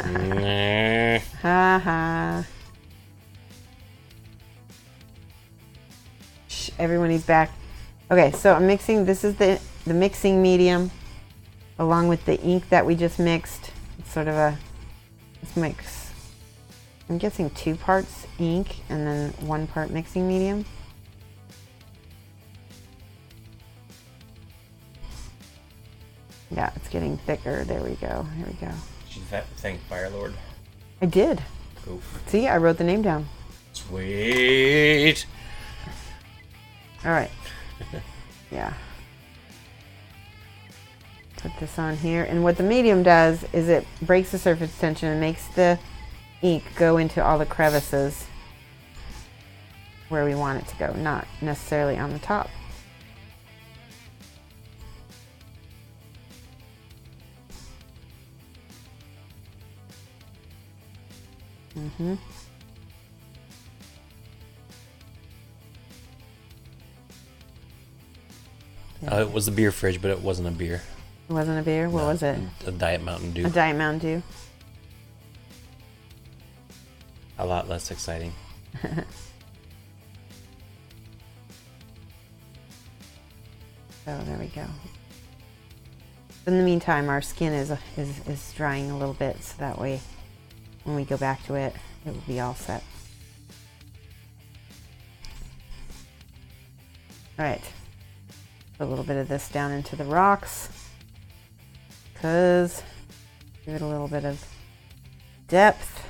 Nah. Ha ha. Shh, everyone is back. Okay, so I'm mixing. This is the mixing medium along with the ink that we just mixed. It's sort of a mix. I'm guessing 2 parts ink and then 1 part mixing medium. Yeah, it's getting thicker. There we go. Here we go. Should thank Firelord. I did. Cool. See, I wrote the name down. Sweet. All right. Yeah. Put this on here. And what the medium does is it breaks the surface tension and makes the ink go into all the crevices where we want it to go, not necessarily on the top. Mm-hmm. It was the beer fridge, but it wasn't a beer. It wasn't a beer? What was it? A Diet Mountain Dew. A Diet Mountain Dew. A lot less exciting. So there we go. In the meantime, our skin is drying a little bit, so that way when we go back to it, it will be all set. All right. Put a little bit of this down into the rocks, because give it a little bit of depth.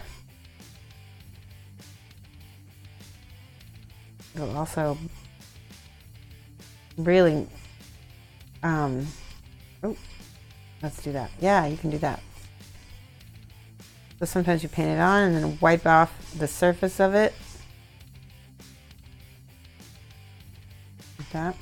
It'll also really, oh, let's do that. Yeah, you can do that. So sometimes you paint it on and then wipe off the surface of it. Like that.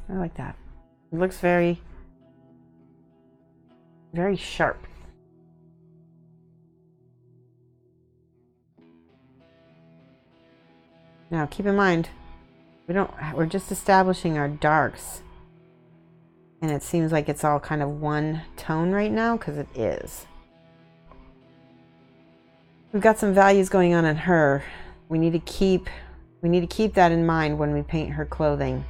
I like that. It looks very sharp. Now keep in mind, we're just establishing our darks. And it seems like it's all kind of one tone right now, because it is. We've got some values going on in her. We need to keep that in mind when we paint her clothing.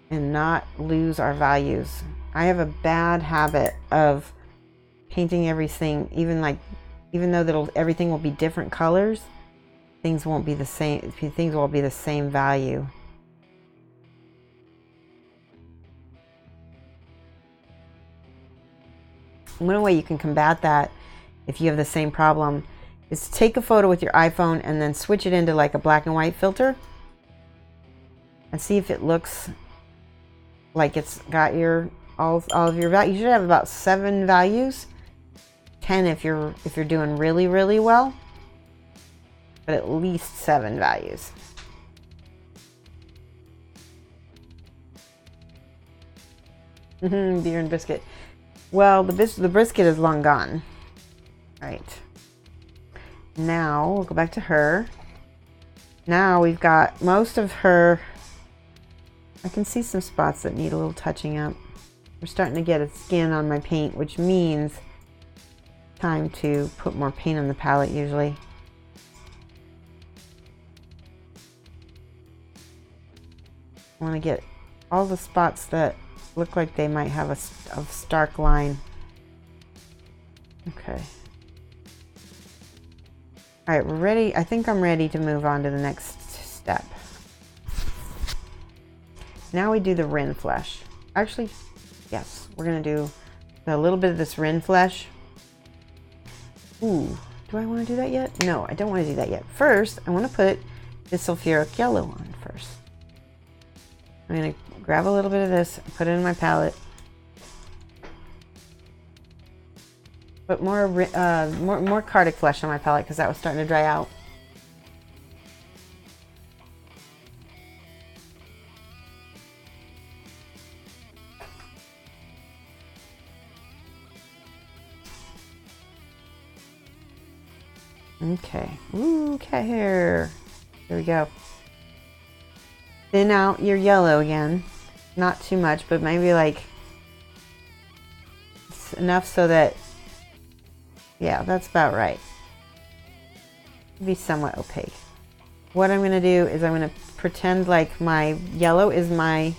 And not lose our values. I have a bad habit of painting everything, even though everything will be different colors, things won't be the same. Things will be the same value. One way you can combat that, if you have the same problem, is take a photo with your iPhone and then switch it into like a black and white filter and see if it looks like it's got your all of your values. You should have about 7 values, 10 if you're doing really, really well, but at least 7 values. Beer and biscuit. Well, the brisket is long gone. All right. Now we'll go back to her. Now we've got most of her. I can see some spots that need a little touching up. We're starting to get a skin on my paint, which means time to put more paint on the palette usually. I want to get all the spots that look like they might have a stark line. Okay. All right, we're ready. I think I'm ready to move on to the next step. Now we do the Rin flesh. Actually, yes, we're gonna do a little bit of this Rin flesh. Ooh, do I want to do that yet? No, I don't want to do that yet. First, I want to put this sulfuric yellow on first. I'm gonna grab a little bit of this, put it in my palette. Put more Cardic flesh on my palette because that was starting to dry out. Okay. Ooh, cat hair. There we go. Thin out your yellow again. Not too much, but maybe like enough so that, yeah, that's about right. Be somewhat opaque. What I'm going to do is I'm going to pretend like my yellow is my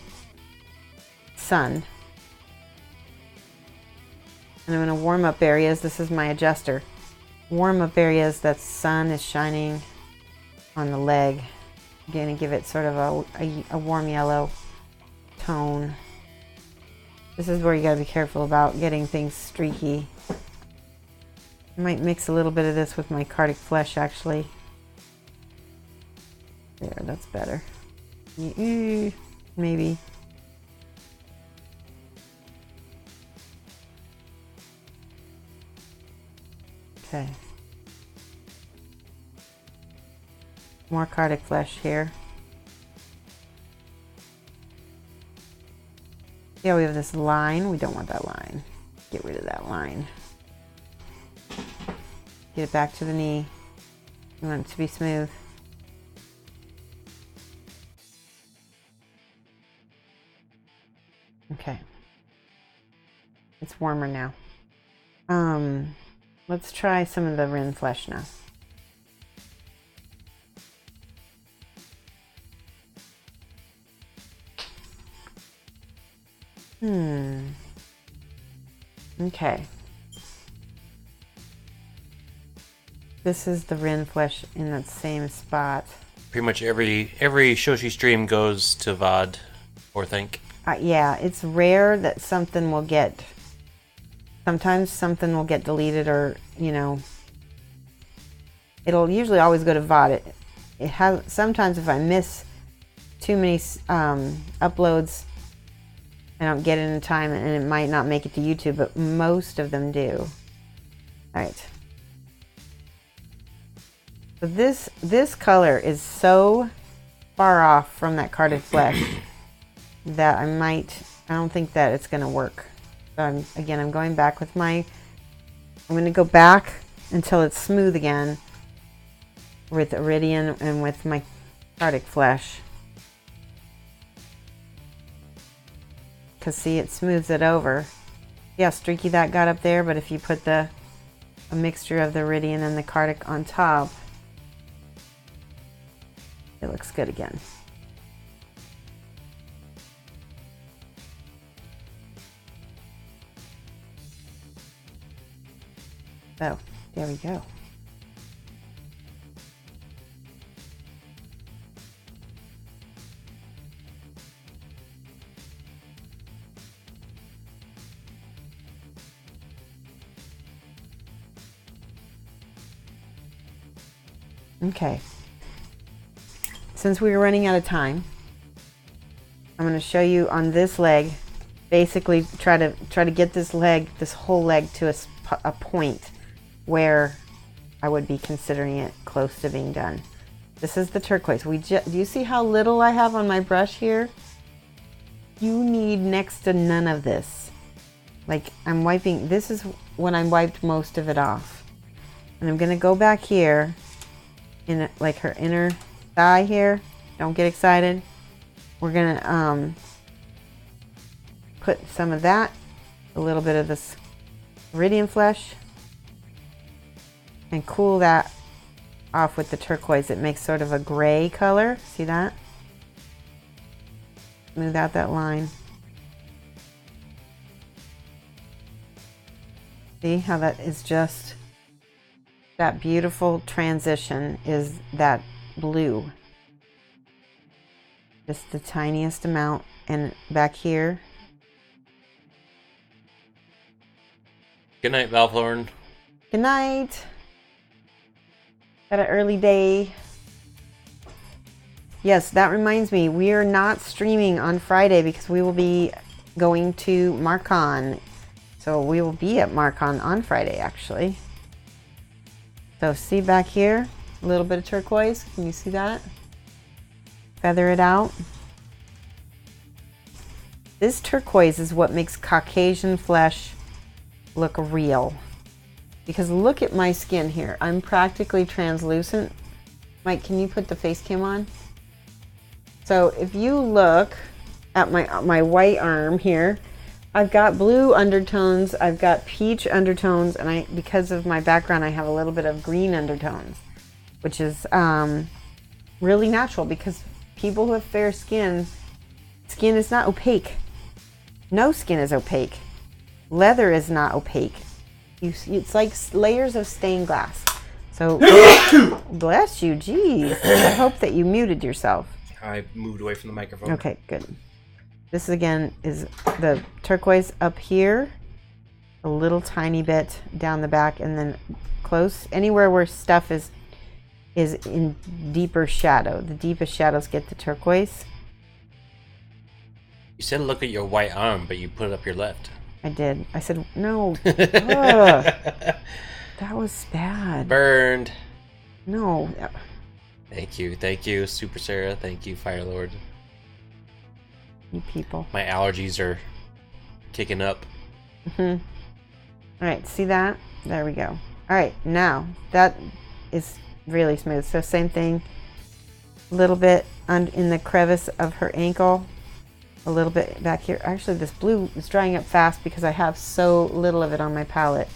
sun. And I'm going to warm up areas. This is my adjuster. Warm up areas that sun is shining on the leg. I'm going to give it sort of a warm yellow tone. This is where you got to be careful about getting things streaky. I might mix a little bit of this with my Cardic flesh actually. There, that's better. Maybe. Okay. More Cardic flesh here. Yeah, we have this line. We don't want that line. Get rid of that line. Get it back to the knee. We want it to be smooth. Okay. It's warmer now. Let's try some of the Rin flesh now. Okay. This is the Rin flesh in that same spot. Pretty much every Shoshie stream goes to VOD or Think. Yeah, it's rare that something will get... Sometimes something will get deleted or, you know... It'll usually always go to VOD. It has... Sometimes if I miss too many uploads, I don't get it in time and it might not make it to YouTube, but most of them do. Alright. So this color is so far off from that Cardic flesh that I don't think that it's going to work. So I'm going back with I'm going to go back until it's smooth again with Iridian and with my Cardic flesh. Because see, it smooths it over. See how streaky that got up there, but if you put a mixture of the Iridian and the Cardic on top, it looks good again. So, there we go. Okay. Since we were running out of time, I'm going to show you on this leg. Basically, try to get this whole leg to a point where I would be considering it close to being done. This is the turquoise. Do you see how little I have on my brush here? You need next to none of this. Like I'm wiping, this is when I wiped most of it off. And I'm gonna go back here in like her inner thigh here. Don't get excited. We're gonna put some of that, a little bit of this iridium flesh, and cool that off with the turquoise. It makes sort of a gray color. See that? Smooth out that line. See how that is just, that beautiful transition is that blue. Just the tiniest amount. And back here. Good night, Valthorn. Good night. Got an early day. Yes, that reminds me, we are not streaming on Friday because we will be going to Marcon. So we will be at Marcon on Friday, actually. So see back here, a little bit of turquoise. Can you see that? Feather it out. This turquoise is what makes Caucasian flesh look real. Because look at my skin here. I'm practically translucent. Mike, can you put the face cam on? So if you look at my white arm here, I've got blue undertones, I've got peach undertones, and because of my background, I have a little bit of green undertones, which is really natural because people who have fair skin is not opaque. No skin is opaque. Leather is not opaque. It's like layers of stained glass. So, bless you, geez. I hope that you muted yourself. I moved away from the microphone. Okay, good. This again is the turquoise up here, a little tiny bit down the back, and then close anywhere where stuff is in deeper shadow. The deepest shadows get the turquoise. You said look at your right arm, but you put it up your left. I did. I said no. Ugh. That was bad. Burned. No. Thank you, Super Sarah. Thank you, Fire Lord. You people. My allergies are kicking up. All right, see that? There we go. All right, now that is really smooth. So same thing. A little bit in the crevice of her ankle. A little bit back here. Actually, this blue is drying up fast because I have so little of it on my palette.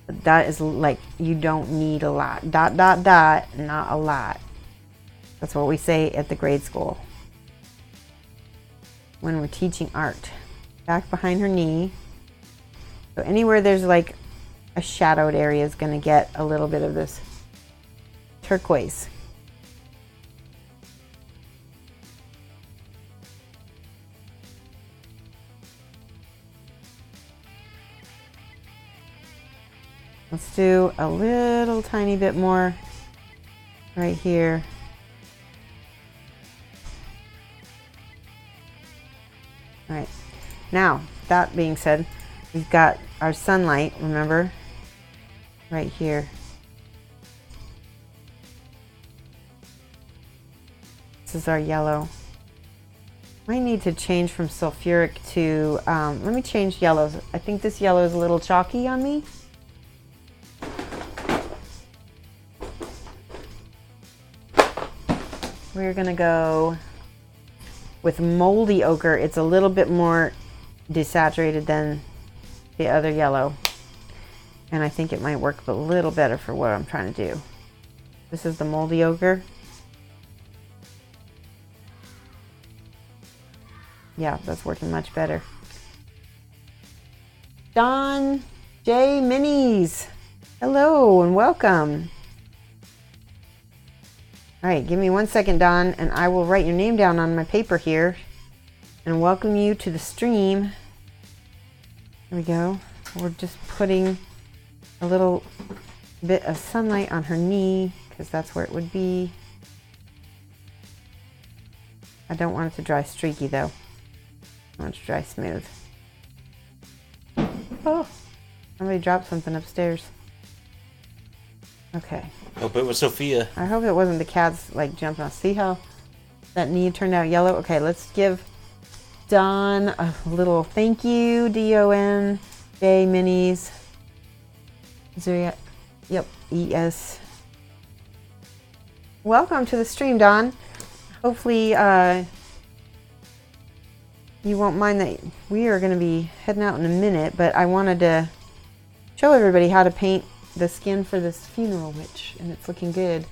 But that is like, you don't need a lot. ... not a lot. That's what we say at the grade school when we're teaching art. Back behind her knee. So anywhere there's like a shadowed area is going to get a little bit of this turquoise. Let's do a little tiny bit more right here. All right. Now, that being said, we've got our sunlight, remember? Right here. This is our yellow. I need to change from sulfuric to, let me change yellows. I think this yellow is a little chalky on me. We're gonna go with moldy ochre. It's a little bit more desaturated than the other yellow. And I think it might work a little better for what I'm trying to do. This is the moldy ochre. Yeah, that's working much better. Don J. Minis. Hello and welcome. All right, give me 1 second, Don, and I will write your name down on my paper here and welcome you to the stream. There we go. We're just putting a little bit of sunlight on her knee because that's where it would be. I don't want it to dry streaky though. I want it to dry smooth. Oh, somebody dropped something upstairs. Okay. Hope it was Sophia. I hope it wasn't the cats like jumping off. See how that knee turned out yellow? Okay, let's give Don a little thank you. Don Bay Minis. Zuriat. Yep. ES. Welcome to the stream, Don. Hopefully you won't mind that we are going to be heading out in a minute, but I wanted to show everybody how to paint the skin for this funeral witch, and it's looking good.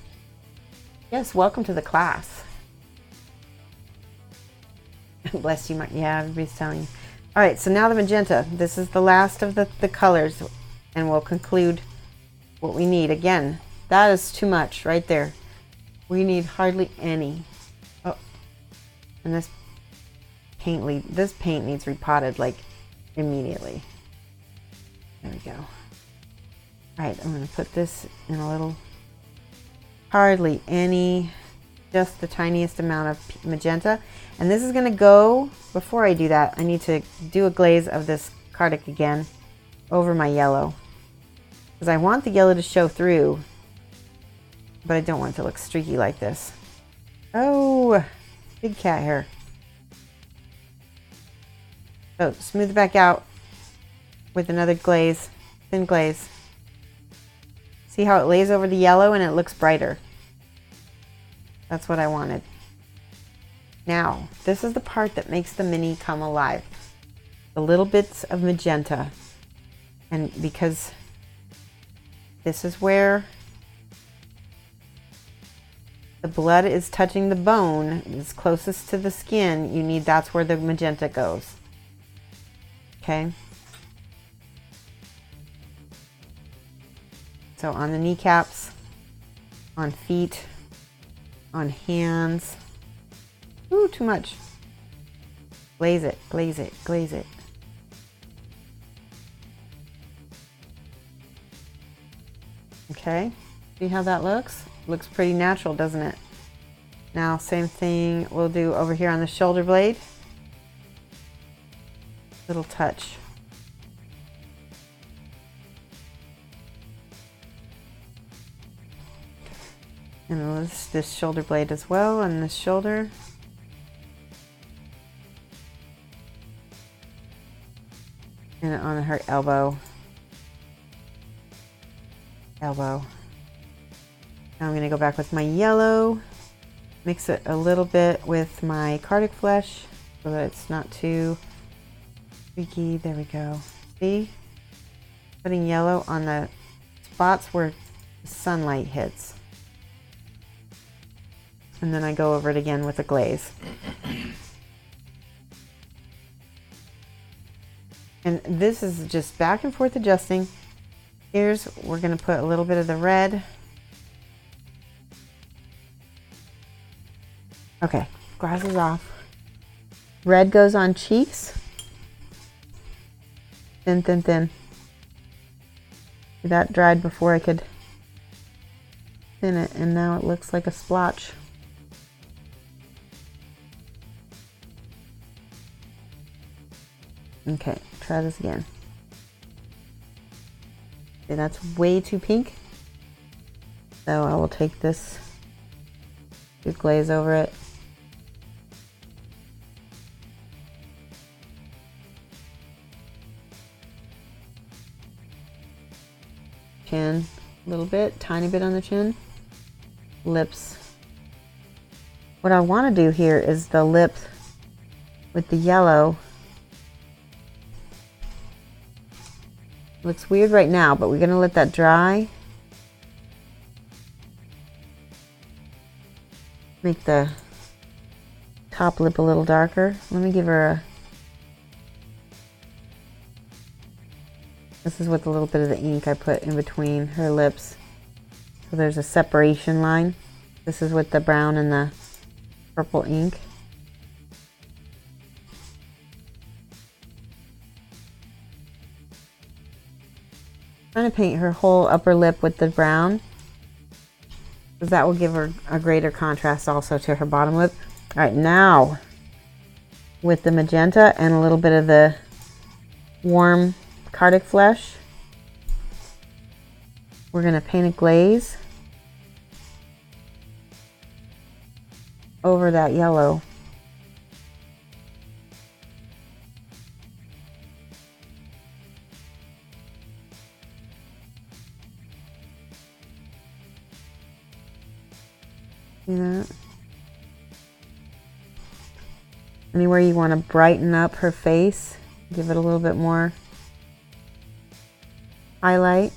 Yes, welcome to the class. Bless you, yeah, everybody's telling you. All right, so now the magenta. This is the last of the colors, and we'll conclude what we need. Again, that is too much right there. We need hardly any. Oh, and this paint needs repotted like immediately. There we go. All right, I'm going to put this in a little, hardly any, just the tiniest amount of magenta. And this is going to go, before I do that, I need to do a glaze of this Cardic again over my yellow. Because I want the yellow to show through, but I don't want it to look streaky like this. Oh, big cat hair. So smooth it back out with another glaze, thin glaze. See how it lays over the yellow and it looks brighter. That's what I wanted. Now, this is the part that makes the mini come alive. The little bits of magenta. And because this is where the blood is touching the bone, it's closest to the skin, that's where the magenta goes. Okay? So on the kneecaps, on feet, on hands. Ooh, too much. Glaze it, glaze it, glaze it. Okay, see how that looks? Looks pretty natural, doesn't it? Now, same thing we'll do over here on the shoulder blade. Little touch. And this shoulder blade as well, and this shoulder. And on her elbow. Elbow. Now I'm going to go back with my yellow. Mix it a little bit with my Cardic flesh so that it's not too streaky. There we go. See? Putting yellow on the spots where sunlight hits. And then I go over it again with a glaze. And this is just back and forth adjusting. We're going to put a little bit of the red. Okay, glasses off. Red goes on cheeks. Thin, thin, thin. That dried before I could thin it, and now it looks like a splotch. Okay, try this again. Okay, that's way too pink. So I will take this, do glaze over it. Chin, a little bit, tiny bit on the chin. Lips. What I want to do here is the lip with the yellow. Looks weird right now, but we're going to let that dry. Make the top lip a little darker. Let me give her a... This is with a little bit of the ink I put in between her lips. So there's a separation line. This is with the brown and the purple ink. trying to paint her whole upper lip with the brown, because that will give her a greater contrast also to her bottom lip. All right, now with the magenta and a little bit of the warm Cardic flesh, we're going to paint a glaze over that yellow. See that? Anywhere you want to brighten up her face, give it a little bit more highlight.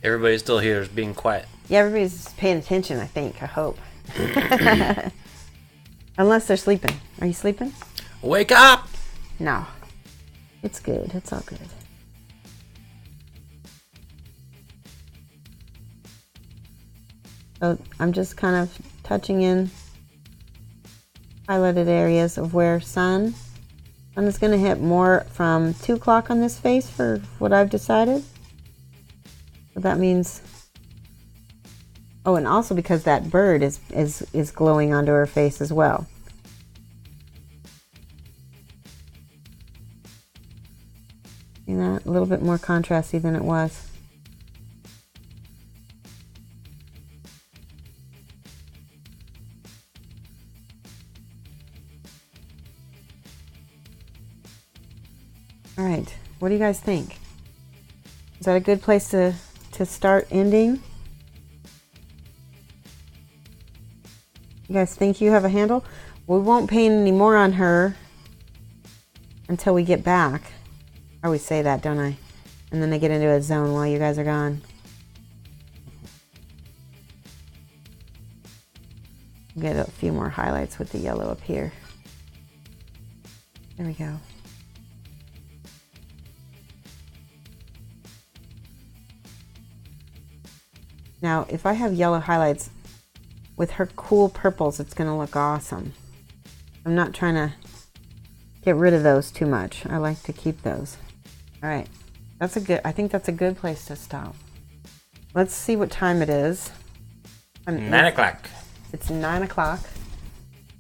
Everybody still here is being quiet. Yeah, everybody's paying attention, I think. I hope. Unless they're sleeping. Are you sleeping? Wake up! No. It's good. It's all good. So I'm just kind of touching in highlighted areas of where sun is going to hit more from 2 o'clock on this face for what I've decided. So that means, oh, and also because that bird is glowing onto her face as well. See that? A little bit more contrasty than it was. All right, what do you guys think? Is that a good place to start ending? You guys think you have a handle? We won't paint any more on her until we get back. I always say that, don't I? And then I get into a zone while you guys are gone. Get a few more highlights with the yellow up here. There we go. Now, if I have yellow highlights with her cool purples, it's going to look awesome. I'm not trying to get rid of those too much. I like to keep those. All right. I think that's a good place to stop. Let's see what time it is. 9 o'clock. It's 9 o'clock.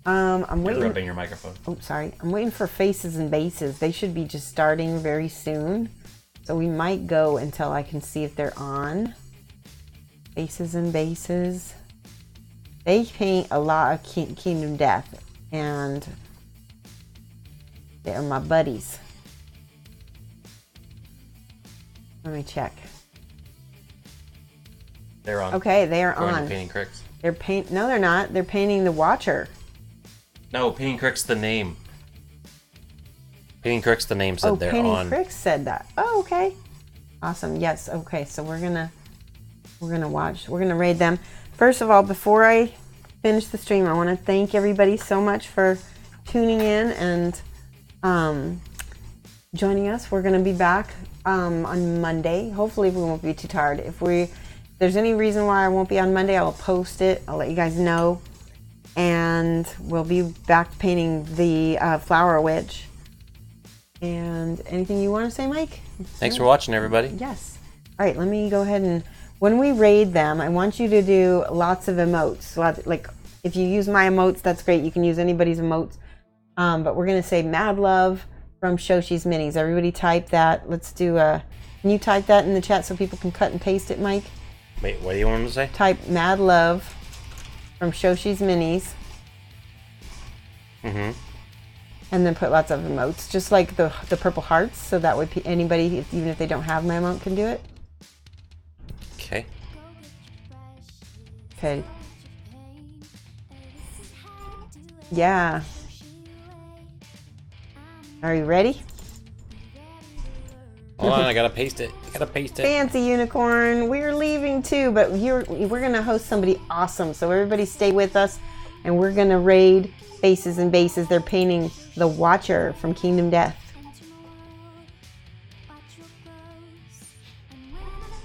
I'm waiting. You're rubbing your microphone. Oh, sorry. I'm waiting for faces and bases. They should be just starting very soon. So we might go until I can see if they're on. Faces and bases. They paint a lot of Kingdom Death, and they're my buddies. Let me check. They're on. Okay, they are Going on. to Painting Cricks. No, they're not. They're painting the Watcher. No, Painting Cricks the name. Painting Cricks the name said they're Painting on. Cricks said that. Oh, okay. Awesome. Yes. Okay. So we're gonna watch. We're gonna raid them. First of all, before I finish the stream, I want to thank everybody so much for tuning in and joining us. We're gonna be back on Monday. Hopefully, we won't be too tired. If there's any reason why I won't be on Monday, I will post it. I'll let you guys know. And we'll be back painting the Flower Witch. And anything you want to say, Mike? Thanks for watching, everybody. Yes. All right, let me go ahead and, when we raid them, I want you to do lots of emotes. Like, if you use my emotes, that's great. You can use anybody's emotes. But we're going to say Mad Love from Shoshie's Minis. Everybody type that. Let's do can you type that in the chat so people can cut and paste it, Mike? Wait, what do you want them to say? Type Mad Love from Shoshie's Minis. Mm-hmm. And then put lots of emotes, just like the purple hearts, so that way anybody, even if they don't have my emote, can do it. Okay. Okay. Yeah. Are you ready? Hold on, I gotta paste it. Fancy unicorn. We're leaving too, but we're gonna host somebody awesome. So everybody stay with us, and we're gonna raid Faces and Bases. They're painting the Watcher from Kingdom Death.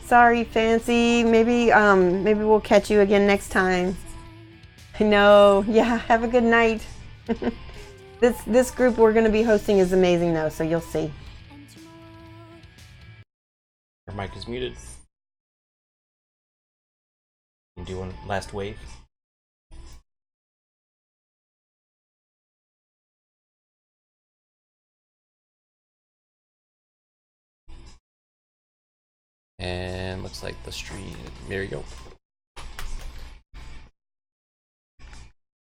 Sorry, Fancy. Maybe we'll catch you again next time. No. Yeah. Have a good night. This group we're going to be hosting is amazing though, so you'll see. Your mic is muted. You do one last wave. And looks like the stream. There you go.